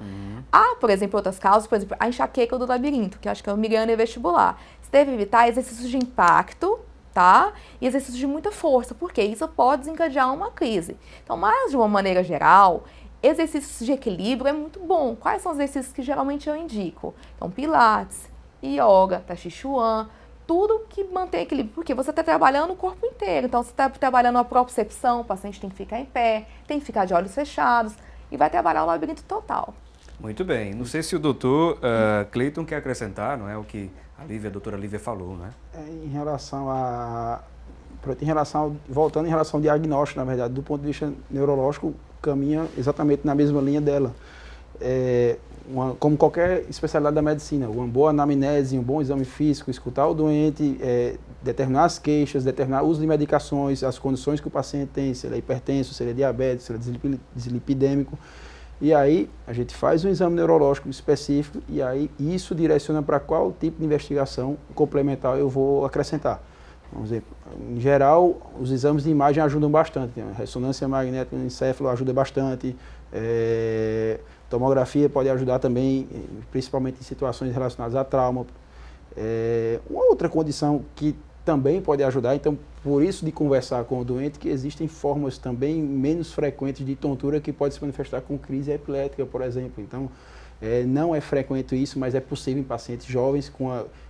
Há, por exemplo, outras causas, por exemplo, a enxaqueca do labirinto, que eu acho que é o migrânia vestibular. Você deve evitar exercícios de impacto, tá? E exercícios de muita força, porque isso pode desencadear uma crise. Então, mas de uma maneira geral, exercícios de equilíbrio é muito bom. Quais são os exercícios que geralmente eu indico? Então, pilates, yoga, tai chi chuan, tudo que mantém equilíbrio, porque você está trabalhando o corpo inteiro. Então, você está trabalhando a propriocepção, o paciente tem que ficar em pé, tem que ficar de olhos fechados e vai trabalhar o labirinto total. Muito bem. Não sei se o doutor Cleiton quer acrescentar, não é o que a doutora Lívia falou, né? Voltando em relação ao diagnóstico, na verdade, do ponto de vista neurológico, caminha exatamente na mesma linha dela. Como qualquer especialidade da medicina, uma boa anamnese, um bom exame físico, escutar o doente, determinar as queixas, determinar o uso de medicações, as condições que o paciente tem, se ele é hipertenso, se ele é diabético, se ele é dislipidêmico. E aí a gente faz um exame neurológico específico e aí isso direciona para qual tipo de investigação complementar eu vou acrescentar. Vamos dizer, em geral, os exames de imagem ajudam bastante. A ressonância magnética no encéfalo ajuda bastante. Tomografia pode ajudar também, principalmente em situações relacionadas a trauma. Uma outra condição que também pode ajudar, então, por isso de conversar com o doente, que existem formas também menos frequentes de tontura que pode se manifestar com crise epilética, por exemplo. Então, não é frequente isso, mas é possível em pacientes jovens,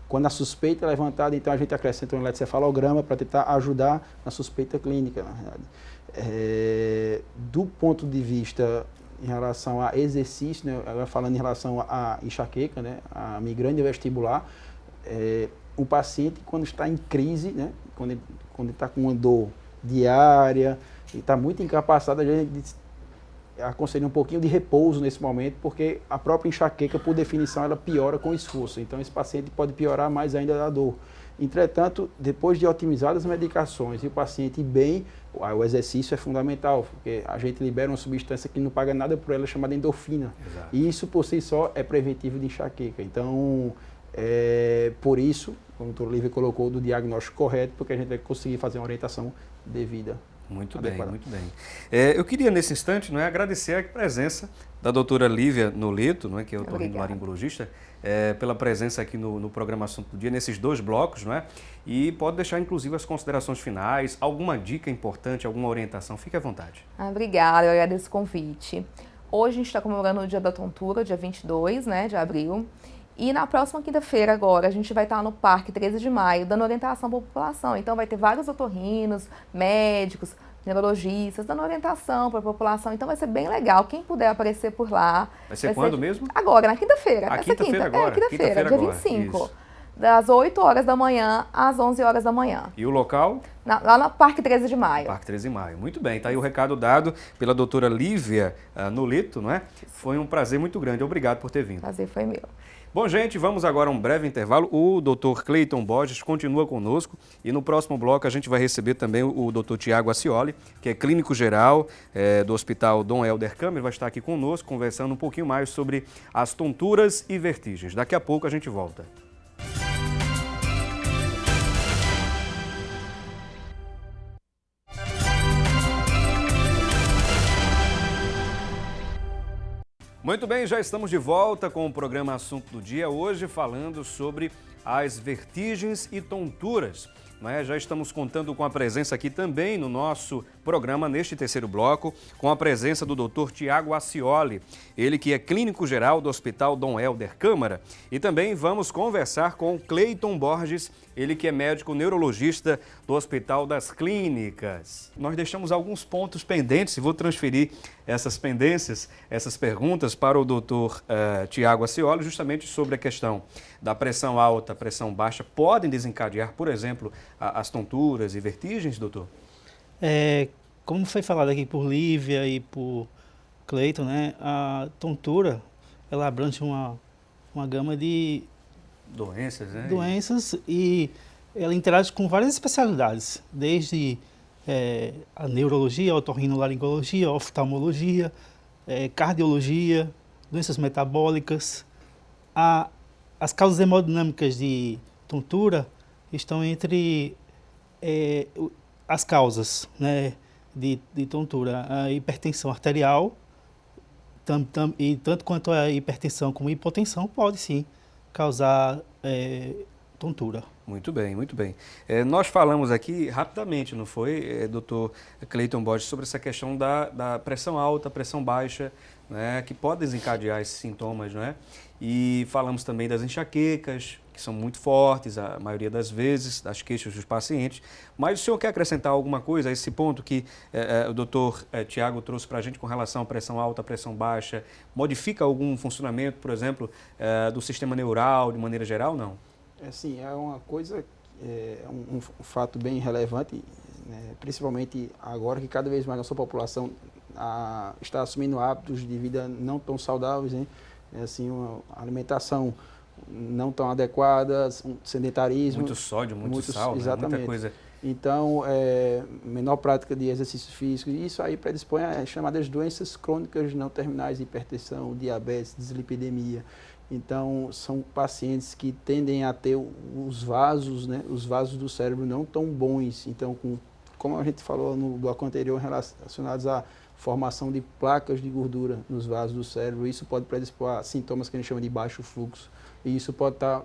quando a suspeita é levantada, então a gente acrescenta um eletrocefalograma para tentar ajudar na suspeita clínica, na verdade. Do ponto de vista em relação a exercício, né, agora falando em relação à enxaqueca, né, a migrânia vestibular, o paciente, quando está em crise, né, quando ele está com uma dor diária, e está muito incapacitado, a gente aconselha um pouquinho de repouso nesse momento, porque a própria enxaqueca, por definição, ela piora com esforço. Então, esse paciente pode piorar mais ainda a dor. Entretanto, depois de otimizadas as medicações e o paciente bem, o exercício é fundamental, porque a gente libera uma substância que não paga nada por ela, chamada endorfina. Exato. E isso, por si só, é preventivo de enxaqueca. Então, por isso, como o doutor Lívia colocou, do diagnóstico correto, porque a gente vai conseguir fazer uma orientação devida. Muito adequada. bem, muito bem. Eu queria, nesse instante, agradecer a presença da doutora Lívia Nolito, que é otorrinolaringologista, pela presença aqui no programa Assunto do Dia, nesses 2 blocos, e pode deixar, inclusive, as considerações finais, alguma dica importante, alguma orientação, fique à vontade. Obrigada, eu agradeço o convite. Hoje a gente está comemorando o Dia da Tontura, dia 22, de abril. E na próxima quinta-feira agora, a gente vai estar no Parque 13 de Maio, dando orientação para a população. Então vai ter vários otorrinos, médicos, neurologistas, dando orientação para a população. Então vai ser bem legal. Quem puder aparecer por lá. Vai ser quando mesmo? Agora, na quinta-feira. Quinta-feira agora? Quinta-feira, dia 25. Isso. Das 8 horas da manhã às 11 horas da manhã. E o local? Lá no Parque 13 de Maio. Parque 13 de Maio. Muito bem. Está aí o recado dado pela doutora Lívia Nolito, Foi um prazer muito grande. Obrigado por ter vindo. Prazer foi meu. Bom, gente, vamos agora a um breve intervalo. O Dr. Cleiton Borges continua conosco e no próximo bloco a gente vai receber também o Dr. Tiago Acioli, que é clínico geral do Hospital Dom Helder Câmara, vai estar aqui conosco conversando um pouquinho mais sobre as tonturas e vertigens. Daqui a pouco a gente volta. Muito bem, já estamos de volta com o programa Assunto do Dia, hoje falando sobre as vertigens e tonturas. Já estamos contando com a presença aqui também no nosso programa, neste terceiro bloco, com a presença do Dr. Tiago Acioli, ele que é clínico geral do Hospital Dom Helder Câmara. E também vamos conversar com o Cleiton Borges, ele que é médico neurologista do Hospital das Clínicas. Nós deixamos alguns pontos pendentes e vou transferir essas pendências, essas perguntas para o Dr. Tiago Acioli, justamente sobre a questão da pressão alta, pressão baixa, podem desencadear, por exemplo, as tonturas e vertigens, doutor? Como foi falado aqui por Lívia e por Cleiton, a tontura, ela abrange uma gama de doenças, doenças e ela interage com várias especialidades, desde a neurologia, a otorrinolaringologia, a oftalmologia, cardiologia, doenças metabólicas. As causas hemodinâmicas de tontura estão entre as causas de tontura, a hipertensão arterial, e tanto quanto a hipertensão como a hipotensão pode sim causar tontura. Muito bem, muito bem. Nós falamos aqui rapidamente, não foi, doutor Cleiton Borges, sobre essa questão da pressão alta, pressão baixa, que pode desencadear esses sintomas, E falamos também das enxaquecas, que são muito fortes, a maioria das vezes, das queixas dos pacientes. Mas o senhor quer acrescentar alguma coisa a esse ponto que o doutor Tiago trouxe para a gente com relação à pressão alta, à pressão baixa? Modifica algum funcionamento, por exemplo, do sistema neural, de maneira geral, não? Sim, é uma coisa, um fato bem relevante, principalmente agora que cada vez mais nossa população está assumindo hábitos de vida não tão saudáveis, uma alimentação não tão adequada, um sedentarismo. Muito sódio, muito sal, exatamente. Muita coisa. Então, menor prática de exercícios físicos, isso aí predispõe a chamadas doenças crônicas não terminais, hipertensão, diabetes, dislipidemia. Então, são pacientes que tendem a ter os vasos do cérebro não tão bons. Então, como a gente falou no bloco anterior, relacionados à formação de placas de gordura nos vasos do cérebro, isso pode predispor a sintomas que a gente chama de baixo fluxo. E isso pode estar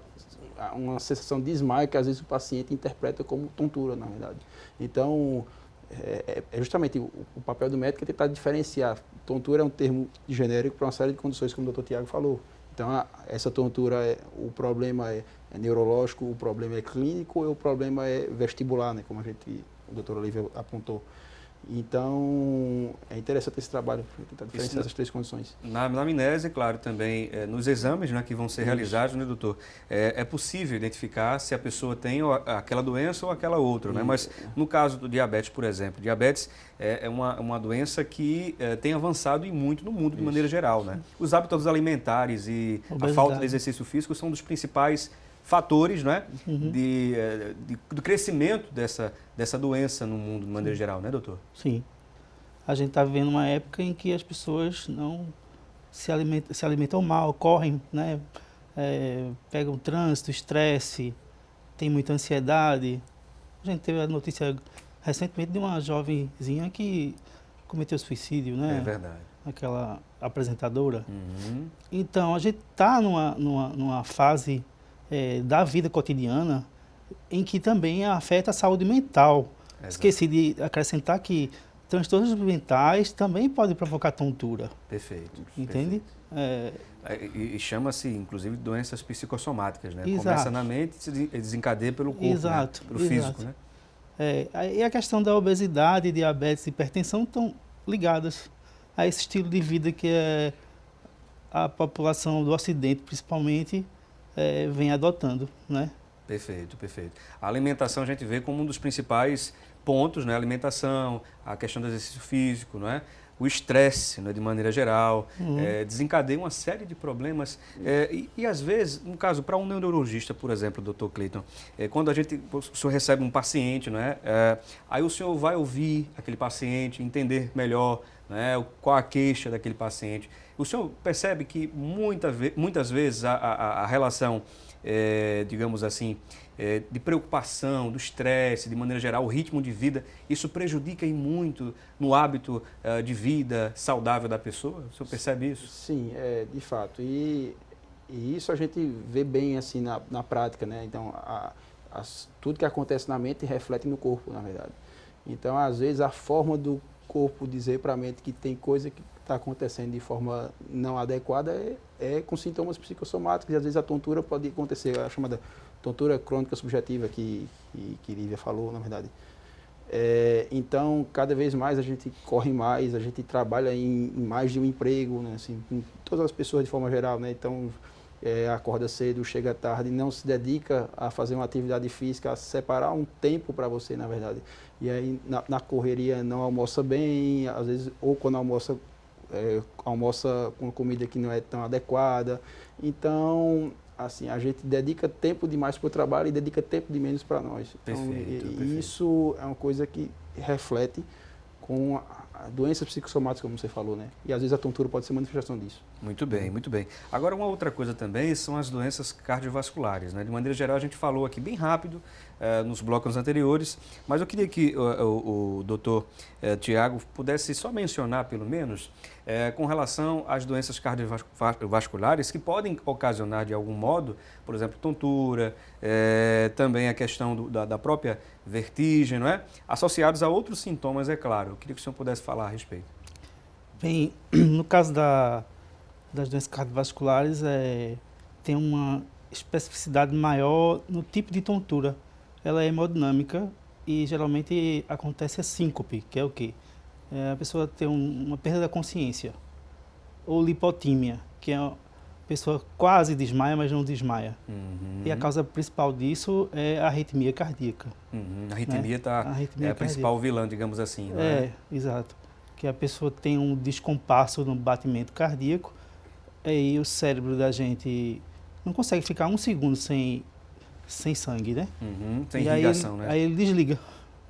uma sensação de desmaio que às vezes o paciente interpreta como tontura, na verdade. Então, justamente o papel do médico é tentar diferenciar. Tontura é um termo genérico para uma série de condições, como o Dr. Tiago falou. Então, essa tontura, o problema é neurológico, o problema é clínico, e o problema é vestibular, como a doutora Olivia apontou. Então, é interessante esse trabalho, tentar diferenciar essas três condições. Na anamnese, claro, também nos exames que vão ser realizados, doutor? É possível identificar se a pessoa tem aquela doença ou aquela outra, Mas no caso do diabetes, por exemplo, diabetes é uma doença que tem avançado e muito no mundo de maneira geral, Os hábitos alimentares e a falta de exercício físico são dos principais fatores do crescimento dessa doença no mundo de maneira geral, doutor? Sim. A gente está vivendo uma época em que as pessoas não se alimentam mal, correm, pegam trânsito, estresse, tem muita ansiedade. A gente teve a notícia recentemente de uma jovenzinha que cometeu suicídio, né? É verdade. Aquela apresentadora. Uhum. Então, a gente está numa fase da vida cotidiana em que também afeta a saúde mental. Exato. Esqueci de acrescentar que transtornos mentais também podem provocar tontura. Perfeito. Entende? E chama-se, inclusive, doenças psicossomáticas, né? Exato. Começa na mente e se desencadeia pelo corpo, Exato, né? Pelo físico, exato. né? E a questão da obesidade, diabetes e hipertensão estão ligadas a esse estilo de vida que a população do Ocidente, principalmente, vem adotando, né? Perfeito, perfeito. A alimentação a gente vê como um dos principais pontos, né? A alimentação, a questão do exercício físico, não é? O estresse, né? De maneira geral, desencadeia uma série de problemas. E às vezes, no caso, para um neurologista, por exemplo, Dr. Cleiton, quando o senhor recebe um paciente, não é? Aí o senhor vai ouvir aquele paciente, entender melhor, né? Qual a queixa daquele paciente. O senhor percebe que muitas vezes a relação, digamos assim, de preocupação, do estresse, de maneira geral, o ritmo de vida, isso prejudica e muito no hábito de vida saudável da pessoa? O senhor percebe isso? Sim, de fato. E isso a gente vê bem assim na prática, né? Então, tudo que acontece na mente reflete no corpo, na verdade. Então, às vezes, a forma do corpo dizer para a mente que tem coisa que está acontecendo de forma não adequada é com sintomas psicossomáticos, e às vezes a tontura pode acontecer, a chamada tontura crônica subjetiva que Lívia falou, na verdade. Então, cada vez mais a gente corre mais, a gente trabalha em mais de um emprego, né? Assim, com todas as pessoas de forma geral, né? Então, acorda cedo, chega tarde, não se dedica a fazer uma atividade física, a separar um tempo para você, na verdade. E aí, na correria, não almoça bem, às vezes, ou quando almoça, almoça com comida que não é tão adequada. Então, assim, a gente dedica tempo demais para o trabalho e dedica tempo de menos para nós. Então, Perfeito. Isso é uma coisa que reflete com doenças psicossomáticas, como você falou, né? E às vezes a tontura pode ser manifestação disso. Muito bem, muito bem. Agora, uma outra coisa também são as doenças cardiovasculares, né? De maneira geral, a gente falou aqui bem rápido nos blocos anteriores, mas eu queria que o doutor Tiago pudesse só mencionar, pelo menos, com relação às doenças cardiovasculares que podem ocasionar, de algum modo, por exemplo, tontura, também a questão da própria vertigem, não é? Associados a outros sintomas, é claro. Eu queria que o senhor pudesse falar a respeito. Bem, no caso das doenças cardiovasculares, tem uma especificidade maior no tipo de tontura. Ela é hemodinâmica e geralmente acontece a síncope, que é o quê? A pessoa tem uma perda da consciência. Ou lipotímia, que é a pessoa quase desmaia, mas não desmaia. Uhum. E a causa principal disso é a arritmia cardíaca. Uhum. A arritmia é a principal vilã, digamos assim, não exato. Que a pessoa tem um descompasso no batimento cardíaco, aí o cérebro da gente não consegue ficar um segundo sem sangue, né? Uhum. Sem irrigação, né? Aí ele desliga,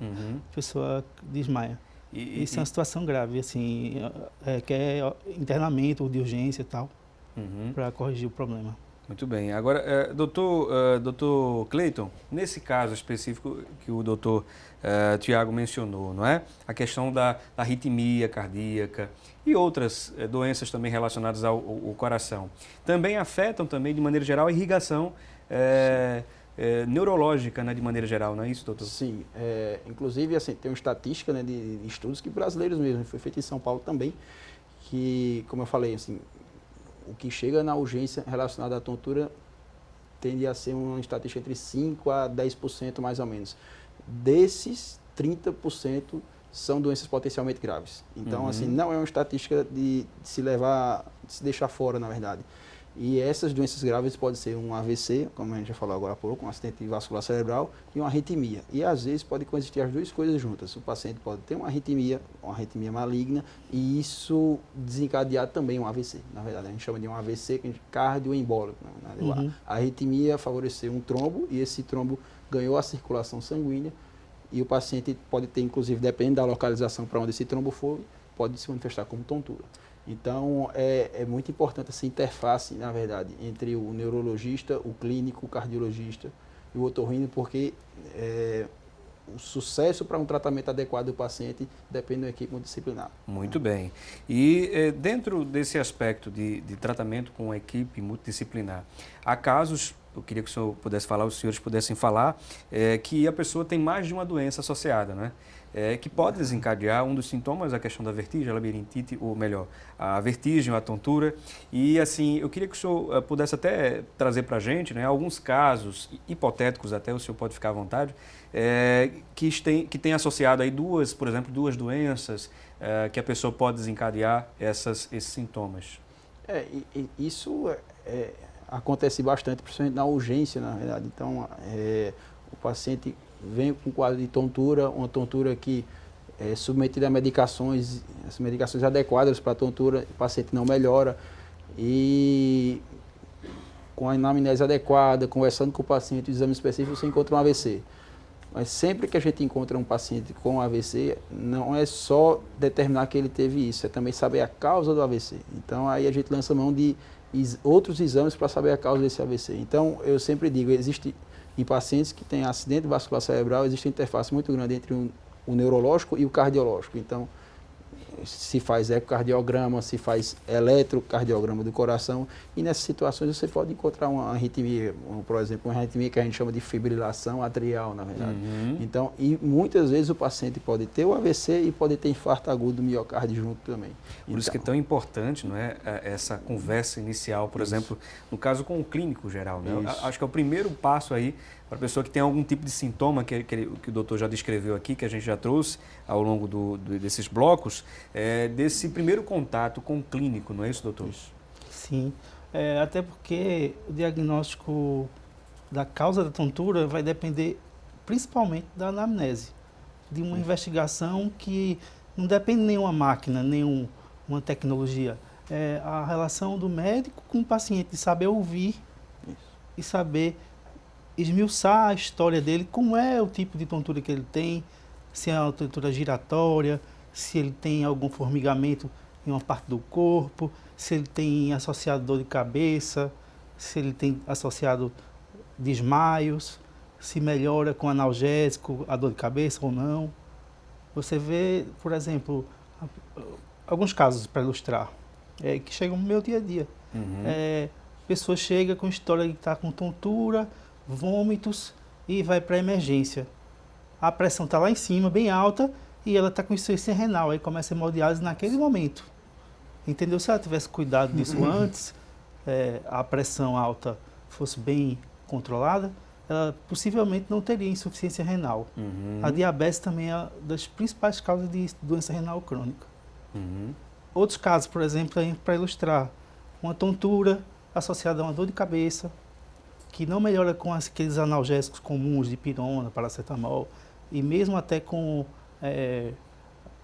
Uhum. a pessoa desmaia. Isso é uma situação grave, assim, que é internamento ou de urgência e tal, para corrigir o problema. Muito bem. Agora, doutor Cleiton, nesse caso específico que o doutor Tiago mencionou, não é? A questão da arritmia cardíaca e outras doenças também relacionadas ao coração, também afetam também, de maneira geral, a irrigação neurológica, né, de maneira geral, não é isso, doutor? Sim. Inclusive, assim, tem uma estatística, né, de estudos que brasileiros mesmo, foi feito em São Paulo também, que, como eu falei, assim, o que chega na urgência relacionada à tontura tende a ser uma estatística entre 5% a 10% mais ou menos. Desses, 30% são doenças potencialmente graves. Então, assim, não é uma estatística de se deixar fora, na verdade. E essas doenças graves podem ser um AVC, como a gente já falou agora há pouco, um acidente vascular cerebral e uma arritmia. E às vezes pode coexistir as duas coisas juntas. O paciente pode ter uma arritmia maligna, e isso desencadear também um AVC. Na verdade, a gente chama de um AVC cardioembólico. A arritmia favoreceu um trombo, e esse trombo ganhou a circulação sanguínea, e o paciente pode ter, inclusive, dependendo da localização para onde esse trombo for, pode se manifestar como tontura. Então, é muito importante essa interface, na verdade, entre o neurologista, o clínico, o cardiologista, o otorrino, porque o sucesso para um tratamento adequado do paciente depende da equipe multidisciplinar. Muito bem. E dentro desse aspecto de tratamento com a equipe multidisciplinar, há casos, eu queria que o senhor pudesse falar, os senhores pudessem falar, que a pessoa tem mais de uma doença associada, né? Que pode desencadear um dos sintomas, a questão da vertigem, a labirintite, ou melhor, a vertigem, a tontura. E assim, eu queria que o senhor pudesse até trazer para a gente, né, alguns casos hipotéticos, até o senhor pode ficar à vontade, que tem associado aí por exemplo, duas doenças que a pessoa pode desencadear esses sintomas. Isso acontece bastante, principalmente na urgência, na verdade. Então, o paciente vem com um quadro de tontura, uma tontura que é submetida a medicações, as medicações adequadas para a tontura, o paciente não melhora, e com a anamnese adequada, conversando com o paciente, o exame específico, você encontra um AVC. Mas sempre que a gente encontra um paciente com AVC, não é só determinar que ele teve isso, é também saber a causa do AVC. Então, aí a gente lança mão de outros exames para saber a causa desse AVC. Então, eu sempre digo, em pacientes que têm acidente vascular cerebral, existe uma interface muito grande entre o neurológico e o cardiológico. Então, se faz ecocardiograma, se faz eletrocardiograma do coração, e nessas situações você pode encontrar uma arritmia, por exemplo, uma arritmia que a gente chama de fibrilação atrial, na verdade. Então, e muitas vezes o paciente pode ter o AVC e pode ter infarto agudo do miocárdio junto também. Por isso que é tão importante, não é, essa conversa inicial, por exemplo, no caso com o clínico geral, né? Acho que é o primeiro passo aí para a pessoa que tem algum tipo de sintoma que o doutor já descreveu aqui, que a gente já trouxe ao longo desses blocos, desse primeiro contato com o clínico, não é isso, doutor? Isso. Sim, até porque o diagnóstico da causa da tontura vai depender principalmente da anamnese, de uma investigação que não depende de nenhuma máquina, nenhuma tecnologia. É a relação do médico com o paciente, de saber ouvir e saber esmiuçar a história dele, como é o tipo de tontura que ele tem, se é uma tontura giratória, se ele tem algum formigamento em uma parte do corpo, se ele tem associado dor de cabeça, se ele tem associado desmaios, se melhora com analgésico a dor de cabeça ou não. Você vê, por exemplo, alguns casos para ilustrar, que chegam no meu dia a dia. Pessoa chega com história de estar com tontura, vômitos e vai para a emergência. A pressão está lá em cima, bem alta, e ela está com insuficiência renal, aí começa a hemodiálise naquele momento. Entendeu? Se ela tivesse cuidado disso antes, a pressão alta fosse bem controlada, ela possivelmente não teria insuficiência renal. A diabetes também é uma das principais causas de doença renal crônica. Outros casos, por exemplo, para ilustrar, uma tontura associada a uma dor de cabeça, que não melhora com aqueles analgésicos comuns de pirona, paracetamol, e mesmo até com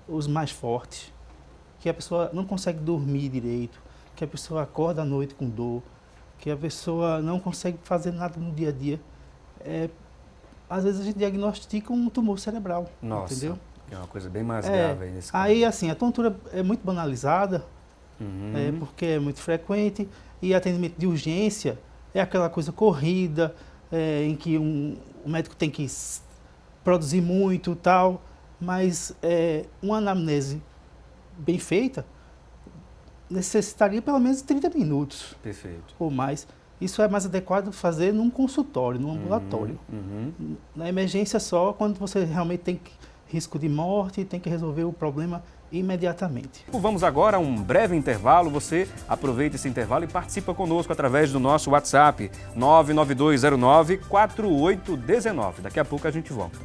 os mais fortes, que a pessoa não consegue dormir direito, que a pessoa acorda à noite com dor, que a pessoa não consegue fazer nada no dia a dia. Às vezes a gente diagnostica um tumor cerebral. Nossa, entendeu? É uma coisa bem mais grave aí nesse caso. Aí, assim, a tontura é muito banalizada, porque é muito frequente, e atendimento de urgência é aquela coisa corrida, em que o médico tem que produzir muito e tal, mas uma anamnese bem feita necessitaria pelo menos 30 minutos. Perfeito. Ou mais. Isso é mais adequado fazer num consultório, num ambulatório. Na emergência só, quando você realmente tem risco de morte, tem que resolver o problema imediatamente. Vamos agora a um breve intervalo. Você aproveita esse intervalo e participa conosco através do nosso WhatsApp 99209-4819. Daqui a pouco a gente volta.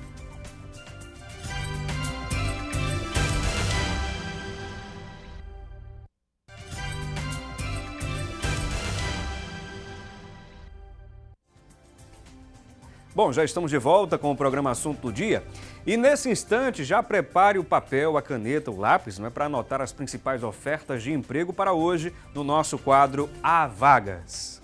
Bom, já estamos de volta com o programa Assunto do Dia. E nesse instante, já prepare o papel, a caneta, o lápis, para anotar as principais ofertas de emprego para hoje no nosso quadro Há Vagas.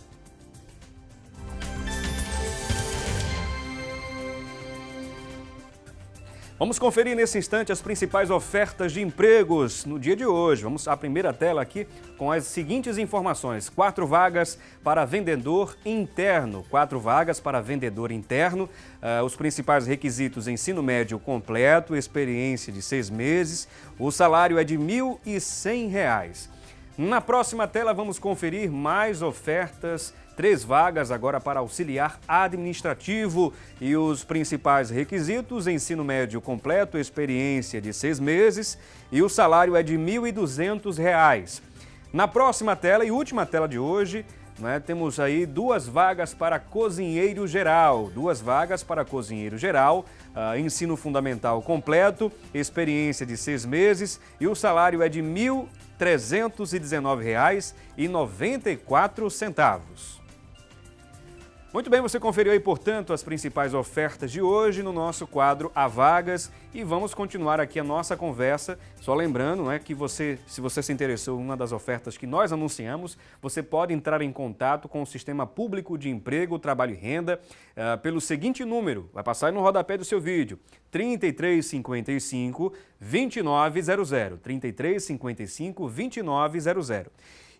Vamos conferir nesse instante as principais ofertas de empregos no dia de hoje. Vamos à primeira tela aqui com as seguintes informações. 4 vagas para vendedor interno. 4 vagas para vendedor interno. Os principais requisitos: ensino médio completo, experiência de 6 meses. O salário é de R$ 1.100. Na próxima tela vamos conferir mais ofertas. 3 vagas agora para auxiliar administrativo e os principais requisitos: ensino médio completo, experiência de 6 meses e o salário é de R$ 1.200. Na próxima tela e última tela de hoje, temos aí 2 vagas para cozinheiro geral. 2 vagas para cozinheiro geral, ensino fundamental completo, experiência de 6 meses e o salário é de R$ 1.319,94. Muito bem, você conferiu aí, portanto, as principais ofertas de hoje no nosso quadro Há Vagas e vamos continuar aqui a nossa conversa. Só lembrando que se você se interessou em uma das ofertas que nós anunciamos, você pode entrar em contato com o Sistema Público de Emprego, Trabalho e Renda pelo seguinte número, vai passar aí no rodapé do seu vídeo, 3355-2900, 3355-2900.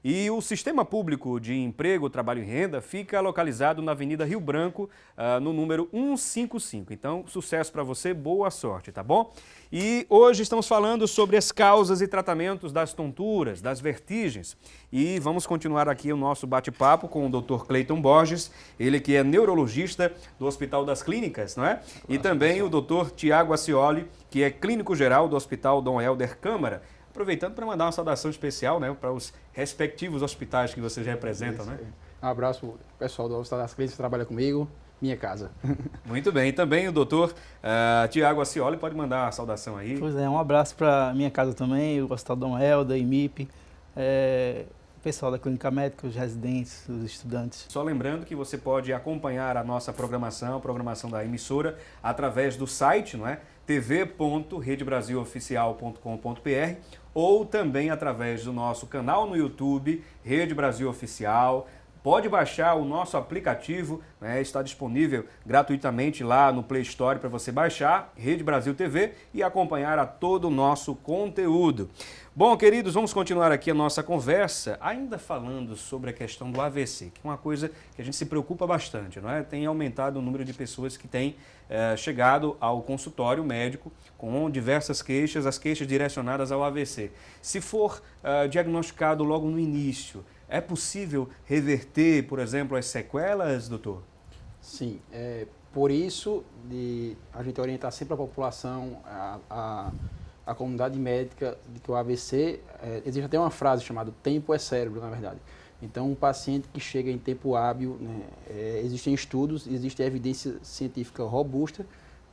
E o Sistema Público de Emprego, Trabalho e Renda fica localizado na Avenida Rio Branco, no número 155. Então, sucesso para você, boa sorte, tá bom? E hoje estamos falando sobre as causas e tratamentos das tonturas, das vertigens. E vamos continuar aqui o nosso bate-papo com o Dr. Cleiton Borges, ele que é neurologista do Hospital das Clínicas, não é? E também o Dr. Tiago Acioli, que é clínico geral do Hospital Dom Helder Câmara. Aproveitando para mandar uma saudação especial, para os respectivos hospitais que vocês representam, né? Um abraço para o pessoal do Hospital das Clínicas que trabalha comigo, minha casa. Muito bem, e também o doutor Tiago Acioli pode mandar uma saudação aí. Pois é, um abraço para minha casa também, o Hospital Dom Helder, IMIP, o pessoal da Clínica Médica, os residentes, os estudantes. Só lembrando que você pode acompanhar a nossa programação, a programação da emissora, através do site, tv.redebrasiloficial.com.br ou também através do nosso canal no YouTube, Rede Brasil Oficial. Pode baixar o nosso aplicativo, está disponível gratuitamente lá no Play Store para você baixar, Rede Brasil TV, e acompanhar a todo o nosso conteúdo. Bom, queridos, vamos continuar aqui a nossa conversa, ainda falando sobre a questão do AVC, que é uma coisa que a gente se preocupa bastante, Tem aumentado o número de pessoas que têm chegado ao consultório médico com diversas queixas, as queixas direcionadas ao AVC. Se for diagnosticado logo no início, é possível reverter, por exemplo, as sequelas, doutor? Sim, por isso a gente orientar sempre a população, a comunidade médica, de que o AVC, existe até uma frase chamada tempo é cérebro, na verdade. Então, um paciente que chega em tempo hábil, existem estudos, existe evidência científica robusta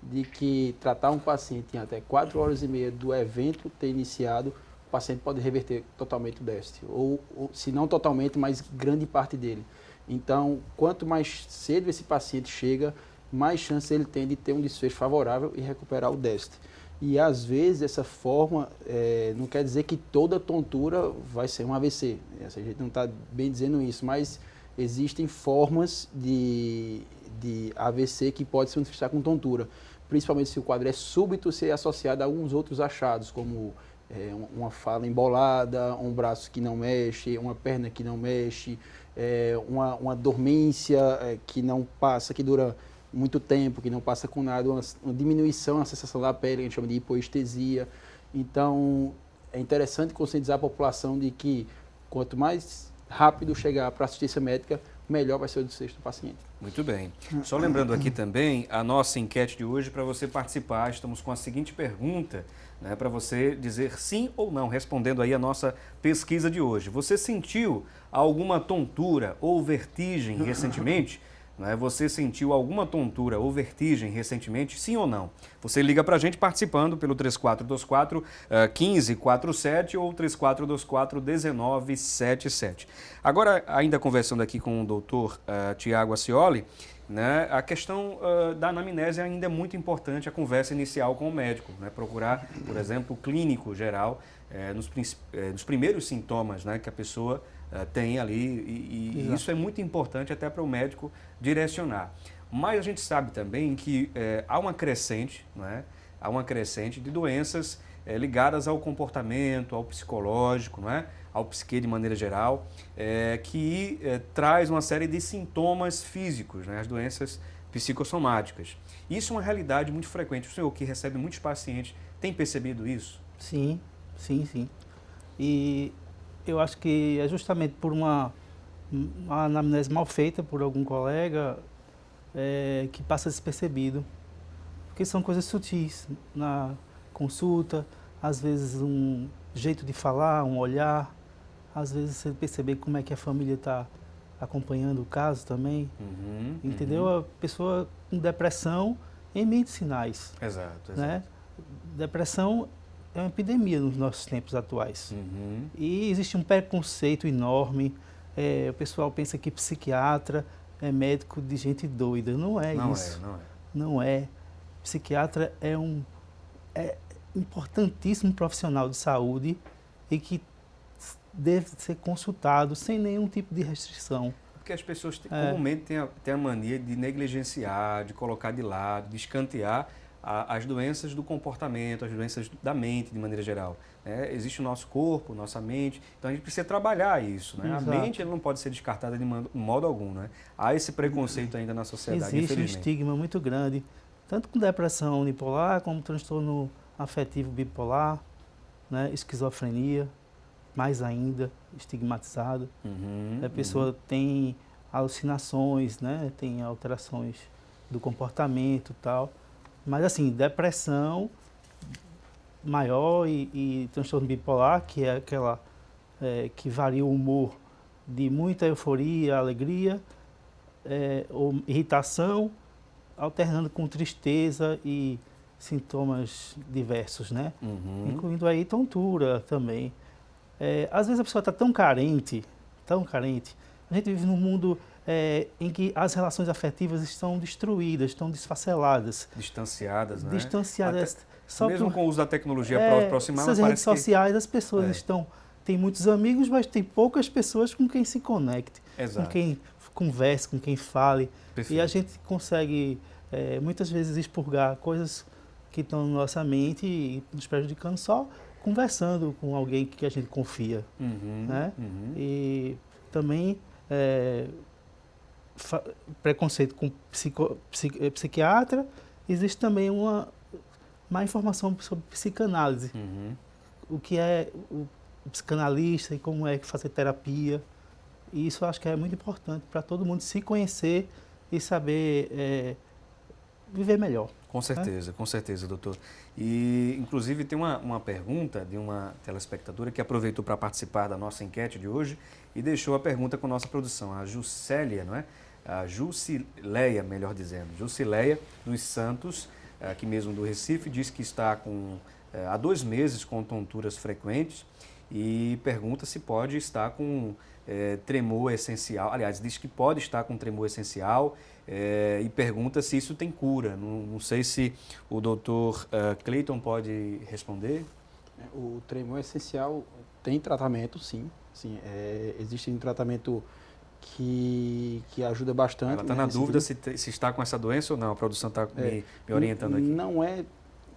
de que tratar um paciente em até 4 horas e meia do evento ter iniciado, o paciente pode reverter totalmente o déficit, ou se não totalmente, mas grande parte dele. Então, quanto mais cedo esse paciente chega, mais chance ele tem de ter um desfecho favorável e recuperar o déficit. E às vezes essa forma não quer dizer que toda tontura vai ser um AVC. A gente não está bem dizendo isso, mas existem formas de AVC que pode se manifestar com tontura. Principalmente se o quadro é súbito, ser associado a alguns outros achados, como uma fala embolada, um braço que não mexe, uma perna que não mexe, uma dormência que não passa, que dura muito tempo, que não passa com nada, uma diminuição na sensação da pele, que a gente chama de hipoestesia. Então, é interessante conscientizar a população de que quanto mais rápido chegar para a assistência médica, melhor vai ser o desfecho do paciente. Muito bem. Só lembrando aqui também a nossa enquete de hoje para você participar. Estamos com a seguinte pergunta, para você dizer sim ou não, respondendo aí a nossa pesquisa de hoje. Você sentiu alguma tontura ou vertigem recentemente? Você sentiu alguma tontura ou vertigem recentemente, sim ou não? Você liga para a gente participando pelo 3424-1547 ou 3424-1977. Agora, ainda conversando aqui com o doutor Tiago Acioli, a questão da anamnese ainda é muito importante, a conversa inicial com o médico. Procurar, por exemplo, o clínico geral nos primeiros sintomas que a pessoa tem ali, e isso é muito importante até para o médico direcionar. Mas a gente sabe também que há uma crescente, há uma crescente de doenças ligadas ao comportamento, ao psicológico, não é? Ao psique de maneira geral, que traz uma série de sintomas físicos, né? As doenças psicossomáticas. Isso é uma realidade muito frequente. O senhor, que recebe muitos pacientes, tem percebido isso? Sim, sim, sim. E eu acho que é justamente por uma anamnese mal feita por algum colega que passa despercebido. Porque são coisas sutis na consulta, às vezes um jeito de falar, um olhar, às vezes você perceber como é que a família está acompanhando o caso também. Entendeu? A pessoa com depressão emite sinais. Exato, exato. Né? Depressão é uma epidemia nos nossos tempos atuais. E existe um preconceito enorme. O pessoal pensa que psiquiatra é médico de gente doida. Não é isso. Não é. Psiquiatra é um importantíssimo profissional de saúde e que deve ser consultado sem nenhum tipo de restrição. Porque as pessoas comumente têm a mania de negligenciar, de colocar de lado, de escantear as doenças do comportamento, as doenças da mente de maneira geral. Existe o nosso corpo, nossa mente, então a gente precisa trabalhar isso. Né? A mente não pode ser descartada de modo algum. Né? Há esse preconceito ainda na sociedade, existe um estigma muito grande, tanto com depressão unipolar, como transtorno afetivo bipolar, né? Esquizofrenia, mais ainda, estigmatizado. A pessoa tem alucinações, né? Tem alterações do comportamento e tal. Mas assim, depressão maior e transtorno bipolar, que é aquela que varia o humor de muita euforia, alegria, ou irritação, alternando com tristeza e sintomas diversos, né? Incluindo aí tontura também. Às vezes a pessoa está tão carente. A gente vive num mundo em que as relações afetivas estão destruídas, estão desfaceladas. Distanciadas, né? Distanciadas. Mesmo com o uso da tecnologia para aproximar, essas redes sociais, as pessoas têm muitos amigos, mas tem poucas pessoas com quem se conecte. Exato. Com quem converse, com quem fale. Perfeito. E a gente consegue, muitas vezes, expurgar coisas que estão na nossa mente e nos prejudicando só conversando com alguém que a gente confia. Né? E também preconceito com psiquiatra, existe também uma má informação sobre psicanálise. O que é o psicanalista e como é que fazer terapia. E isso eu acho que é muito importante para todo mundo se conhecer e saber viver melhor. Com certeza, doutor. E, inclusive, tem uma pergunta de uma telespectadora que aproveitou para participar da nossa enquete de hoje e deixou a pergunta com nossa produção, a Juscelia, não é? A Jusileia, melhor dizendo. Jusileia dos Santos, aqui mesmo do Recife, diz que está há 2 meses com tonturas frequentes e pergunta se pode estar com tremor essencial. Aliás, diz que pode estar com tremor essencial e pergunta se isso tem cura. Não sei se o doutor Cleiton pode responder. O tremor essencial tem tratamento, sim. Existe um tratamento que ajuda bastante. Ela está na dúvida se está com essa doença ou não. A produção está me orientando aqui.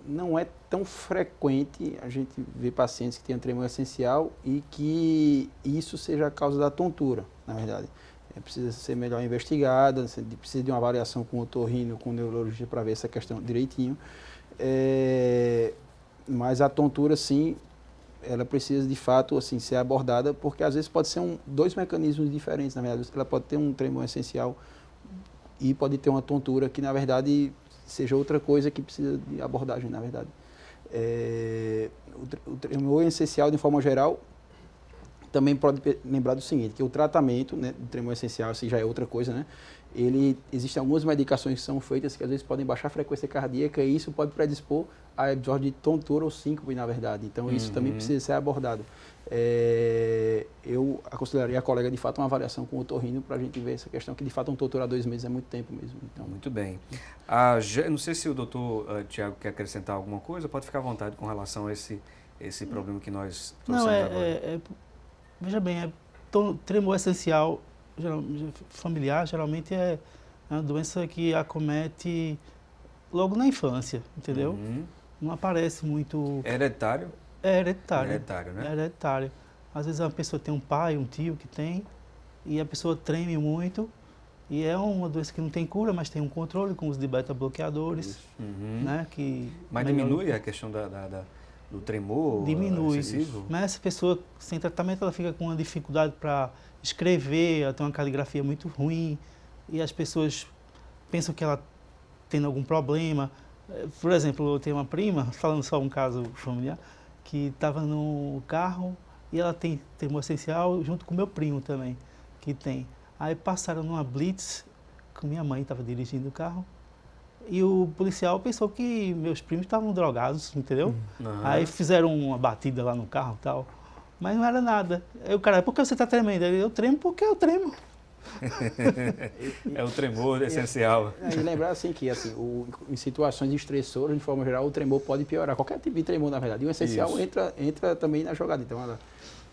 Não é tão frequente a gente ver pacientes que têm tremor essencial e que isso seja a causa da tontura, na verdade. Precisa ser melhor investigada, precisa de uma avaliação com o otorrino, com o neurologista para ver essa questão direitinho. Mas a tontura, sim, ela precisa de fato assim, ser abordada, porque às vezes pode ser 2 mecanismos diferentes, na verdade. Ela pode ter um tremor essencial e pode ter uma tontura que, na verdade, seja outra coisa que precisa de abordagem, na verdade. O tremor essencial, de forma geral, também pode lembrar do seguinte, que o tratamento, né, do tremor essencial, assim, já é outra coisa, né? Existem algumas medicações que são feitas que às vezes podem baixar a frequência cardíaca e isso pode predispor a episódio de tontura ou síncope, na verdade. Então, isso também precisa ser abordado. Eu aconselharia a colega, de fato, uma avaliação com o otorrino para a gente ver essa questão, que de fato uma tontura há 2 meses é muito tempo mesmo. Então. Muito bem. Não sei se o doutor Tiago quer acrescentar alguma coisa, pode ficar à vontade com relação a esse problema que nós trouxemos agora. Veja bem, tremor essencial familiar geralmente é uma doença que acomete logo na infância, entendeu? não aparece muito. É hereditário? É hereditário. Hereditário, né? É hereditário. Às vezes a pessoa tem um pai, um tio que tem, e a pessoa treme muito, e é uma doença que não tem cura, mas tem um controle com os de beta-bloqueadores, né? Mas diminui a questão do tremor excessivo? Mas essa pessoa, sem tratamento, ela fica com uma dificuldade para escrever, ela tem uma caligrafia muito ruim, e as pessoas pensam que ela tem algum problema. Por exemplo, eu tenho uma prima, falando só um caso familiar, que estava no carro e ela tem tremor essencial junto com meu primo também, que tem. Aí passaram numa blitz, com minha mãe estava dirigindo o carro, e o policial pensou que meus primos estavam drogados, entendeu? Aí fizeram uma batida lá no carro e tal, mas não era nada. Aí o cara, por que você está tremendo? Eu tremo porque eu tremo. É o tremor essencial. E lembrar assim que assim, em situações estressoras, de forma geral, o tremor pode piorar. Qualquer tipo de tremor, na verdade. E o essencial entra também na jogada. Então, ela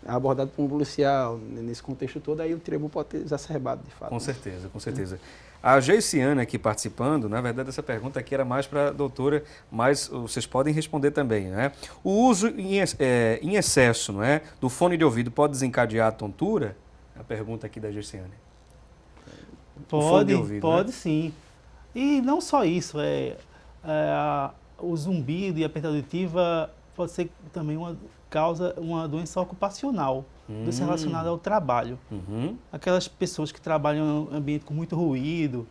é abordado por um policial nesse contexto todo, aí o tremor pode ter exacerbado, de fato. Com certeza, com certeza. A Geiciane aqui participando, na verdade essa pergunta aqui era mais para a doutora, mas vocês podem responder também, né? O uso em excesso, não é, do fone de ouvido pode desencadear a tontura? A pergunta aqui da Geiciane. Pode, ouvido, pode né? sim. E não só isso, o zumbido e a perda auditiva pode ser também uma doença ocupacional, doença relacionada ao trabalho. Aquelas pessoas que trabalham em ambiente com muito ruído,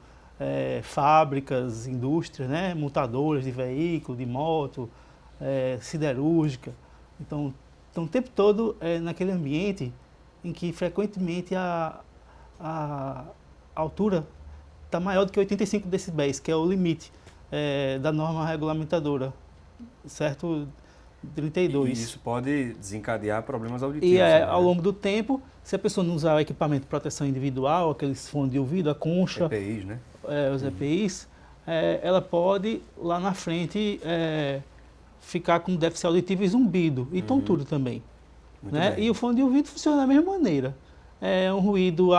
fábricas, indústrias, né, montadoras de veículo, de moto, siderúrgica. Então, o tempo todo naquele ambiente em que frequentemente a altura está maior do que 85 decibéis, que é o limite da norma regulamentadora, certo? 32. E isso pode desencadear problemas auditivos. E né? ao longo do tempo, se a pessoa não usar o equipamento de proteção individual, aqueles fones de ouvido, a concha, EPIs, né? Os EPIs, ela pode lá na frente ficar com déficit auditivo e zumbido, e tontura também. Né? E o fone de ouvido funciona da mesma maneira. É um ruído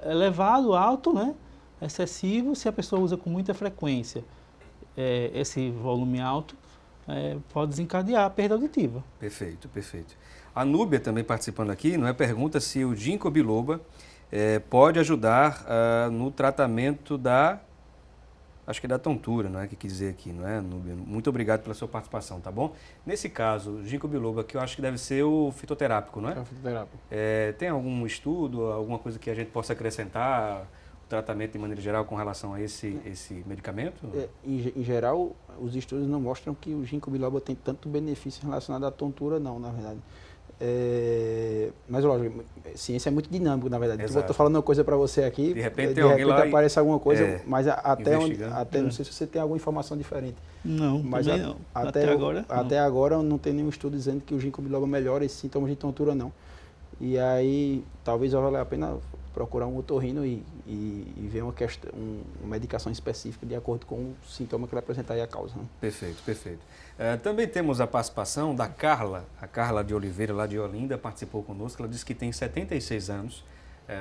elevado, alto, né? Excessivo, se a pessoa usa com muita frequência esse volume alto, pode desencadear a perda auditiva. Perfeito, perfeito. A Núbia também participando aqui, não é? Pergunta se o ginkgo biloba pode ajudar no tratamento acho que da tontura, não é? Que quis dizer aqui, não é, Núbia? Muito obrigado pela sua participação, tá bom? Nesse caso, o ginkgo biloba, que eu acho que deve ser o fitoterápico, não é? É o fitoterápico. Tem algum estudo, alguma coisa que a gente possa acrescentar, o tratamento de maneira geral com relação a esse medicamento? Em geral, os estudos não mostram que o ginkgo biloba tem tanto benefício relacionado à tontura, não, na verdade. Mas, lógico, ciência é muito dinâmico, na verdade. Eu estou falando uma coisa para você aqui, de repente aparece alguma coisa, mas até não sei se você tem alguma informação diferente. Não, mas também não. Até agora não tem nenhum estudo dizendo que o ginkgo biloba melhora esses sintomas de tontura, não. E aí, talvez valha a pena procurar um otorrino e ver uma medicação específica de acordo com o sintoma que ele apresentar e a causa. Né? Perfeito, perfeito. Também temos a participação da Carla, a Carla de Oliveira, lá de Olinda, participou conosco. Ela disse que tem 76 anos,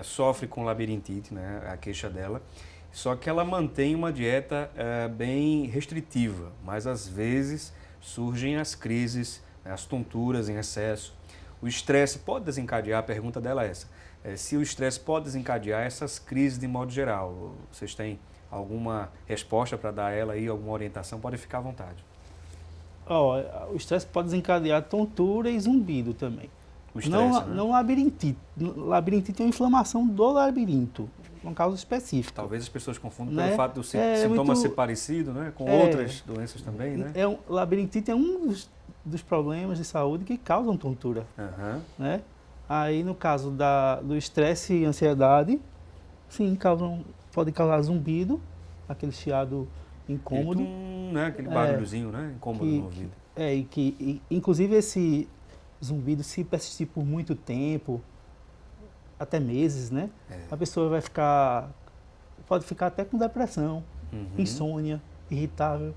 sofre com labirintite, né, a queixa dela, só que ela mantém uma dieta bem restritiva, mas às vezes surgem as crises, as tonturas em excesso. O estresse pode desencadear, a pergunta dela é essa, se o estresse pode desencadear essas crises de modo geral. Vocês têm alguma resposta para dar a ela aí, alguma orientação? Pode ficar à vontade. O estresse pode desencadear tontura e zumbido também. O estresse, não labirintite. Labirintite é uma inflamação do labirinto, uma causa específica. Talvez as pessoas confundam pelo fato do sintoma ser parecido, né, com outras doenças também, né? Labirintite é um dos problemas de saúde que causam tontura. Né? Aí, no caso do estresse e ansiedade, sim, pode causar zumbido, aquele chiado incômodo. Né? Aquele barulhozinho, né? Incômodo no ouvido. Inclusive, esse zumbido, se persistir por muito tempo, até meses, né? A pessoa pode ficar até com depressão, insônia, irritável,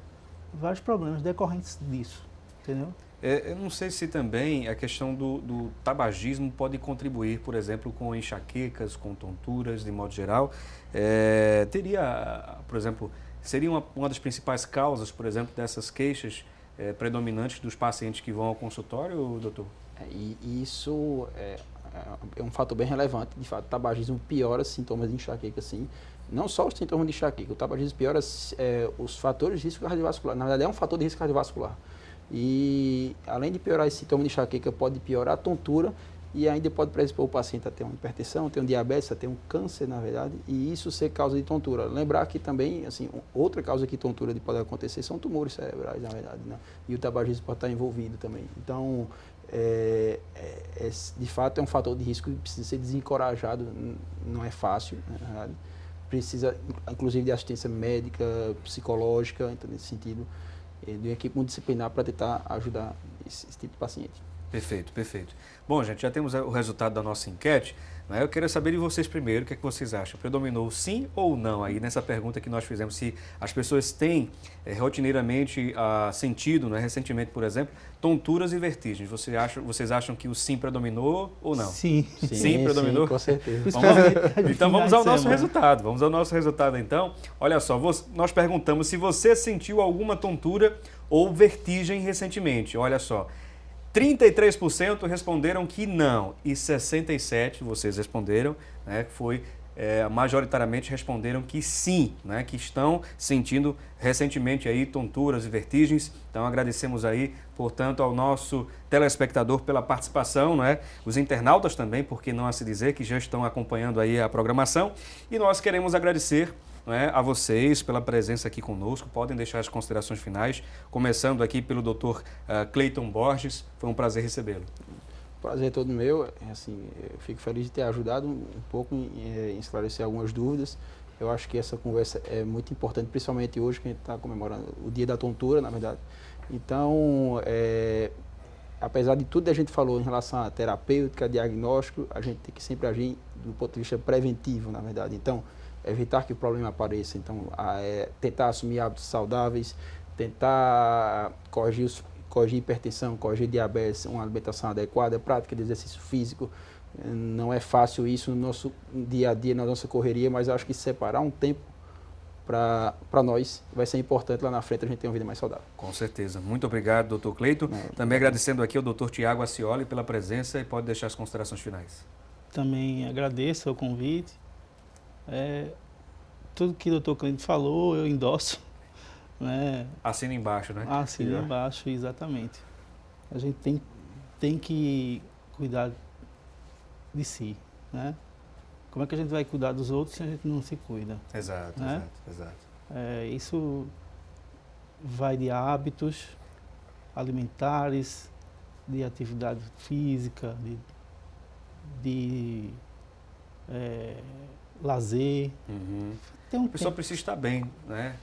vários problemas decorrentes disso, entendeu? Eu não sei se também a questão do tabagismo pode contribuir, por exemplo, com enxaquecas, com tonturas, de modo geral. Teria, por exemplo, seria uma das principais causas, por exemplo, dessas queixas predominantes dos pacientes que vão ao consultório, doutor? E isso é um fator bem relevante. De fato, o tabagismo piora sintomas de enxaqueca, sim. Não só os sintomas de enxaqueca, o tabagismo piora os fatores de risco cardiovascular. Na verdade, é um fator de risco cardiovascular. E, além de piorar esse sintoma de enxaqueca, pode piorar a tontura e ainda pode predispor o paciente a ter uma hipertensão, a ter um diabetes, a ter um câncer, na verdade, e isso ser causa de tontura. Lembrar que também, assim, outra causa que tontura pode acontecer são tumores cerebrais, na verdade, né? E o tabagismo pode estar envolvido também. Então, de fato, é um fator de risco que precisa ser desencorajado, não é fácil, né, na verdade. Precisa, inclusive, de assistência médica, psicológica, então, nesse sentido, de uma equipe multidisciplinar para tentar ajudar esse tipo de paciente. Perfeito, perfeito. Bom, gente, já temos o resultado da nossa enquete, né? Eu quero saber de vocês primeiro, o que é que vocês acham? Predominou sim ou não aí nessa pergunta que nós fizemos, se as pessoas têm rotineiramente sentido, né, recentemente, por exemplo, tonturas e vertigens. Vocês acham que o sim predominou ou não? Sim. Sim, predominou? Sim, com certeza. Então vamos ao nosso resultado. Vamos ao nosso resultado então. Olha só, nós perguntamos se você sentiu alguma tontura ou vertigem recentemente. Olha só. 33% responderam que não e 67% vocês responderam, né, majoritariamente responderam que sim, né, que estão sentindo recentemente aí tonturas e vertigens. Então agradecemos aí, portanto, ao nosso telespectador pela participação, né, os internautas também, por que não a se dizer, que já estão acompanhando aí a programação, e nós queremos agradecer, né, a vocês pela presença aqui conosco. Podem deixar as considerações finais, começando aqui pelo Dr. Cleiton Borges. Foi um prazer recebê-lo. Prazer é todo meu. Assim, eu fico feliz de ter ajudado um pouco em esclarecer algumas dúvidas. Eu acho que essa conversa é muito importante, principalmente hoje que a gente está comemorando o Dia da Tontura, na verdade. Então, apesar de tudo que a gente falou em relação à terapêutica, diagnóstico, a gente tem que sempre agir do ponto de vista preventivo, na verdade. Então, evitar que o problema apareça. Então, tentar assumir hábitos saudáveis, tentar corrigir hipertensão, corrigir diabetes, uma alimentação adequada, prática de exercício físico. Não é fácil isso no nosso dia a dia, na nossa correria, mas eu acho que separar um tempo para nós vai ser importante lá na frente a gente ter uma vida mais saudável. Com certeza. Muito obrigado, doutor Cleiton. Também agradecendo aqui ao doutor Tiago Acioli pela presença e pode deixar as considerações finais. Também agradeço o convite. Tudo que o doutor Cleiton falou, eu endosso. Né? Assina embaixo, né? Assina embaixo, exatamente. A gente tem que cuidar de si, né? Como é que a gente vai cuidar dos outros se a gente não se cuida? Exato, né? exato. Isso vai de hábitos alimentares, de atividade física, de lazer. A pessoa precisa estar bem, né?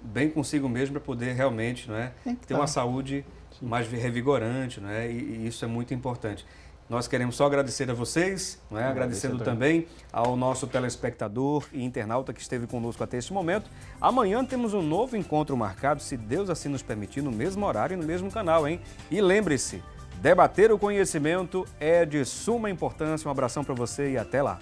Bem consigo mesmo para poder realmente, né, ter uma saúde mais revigorante, né? E isso é muito importante. Nós queremos só agradecer a vocês, né? Agradecendo também ao nosso telespectador e internauta que esteve conosco até este momento. Amanhã temos um novo encontro marcado, se Deus assim nos permitir, no mesmo horário e no mesmo canal, hein? E lembre-se, debater o conhecimento é de suma importância. Um abração para você e até lá.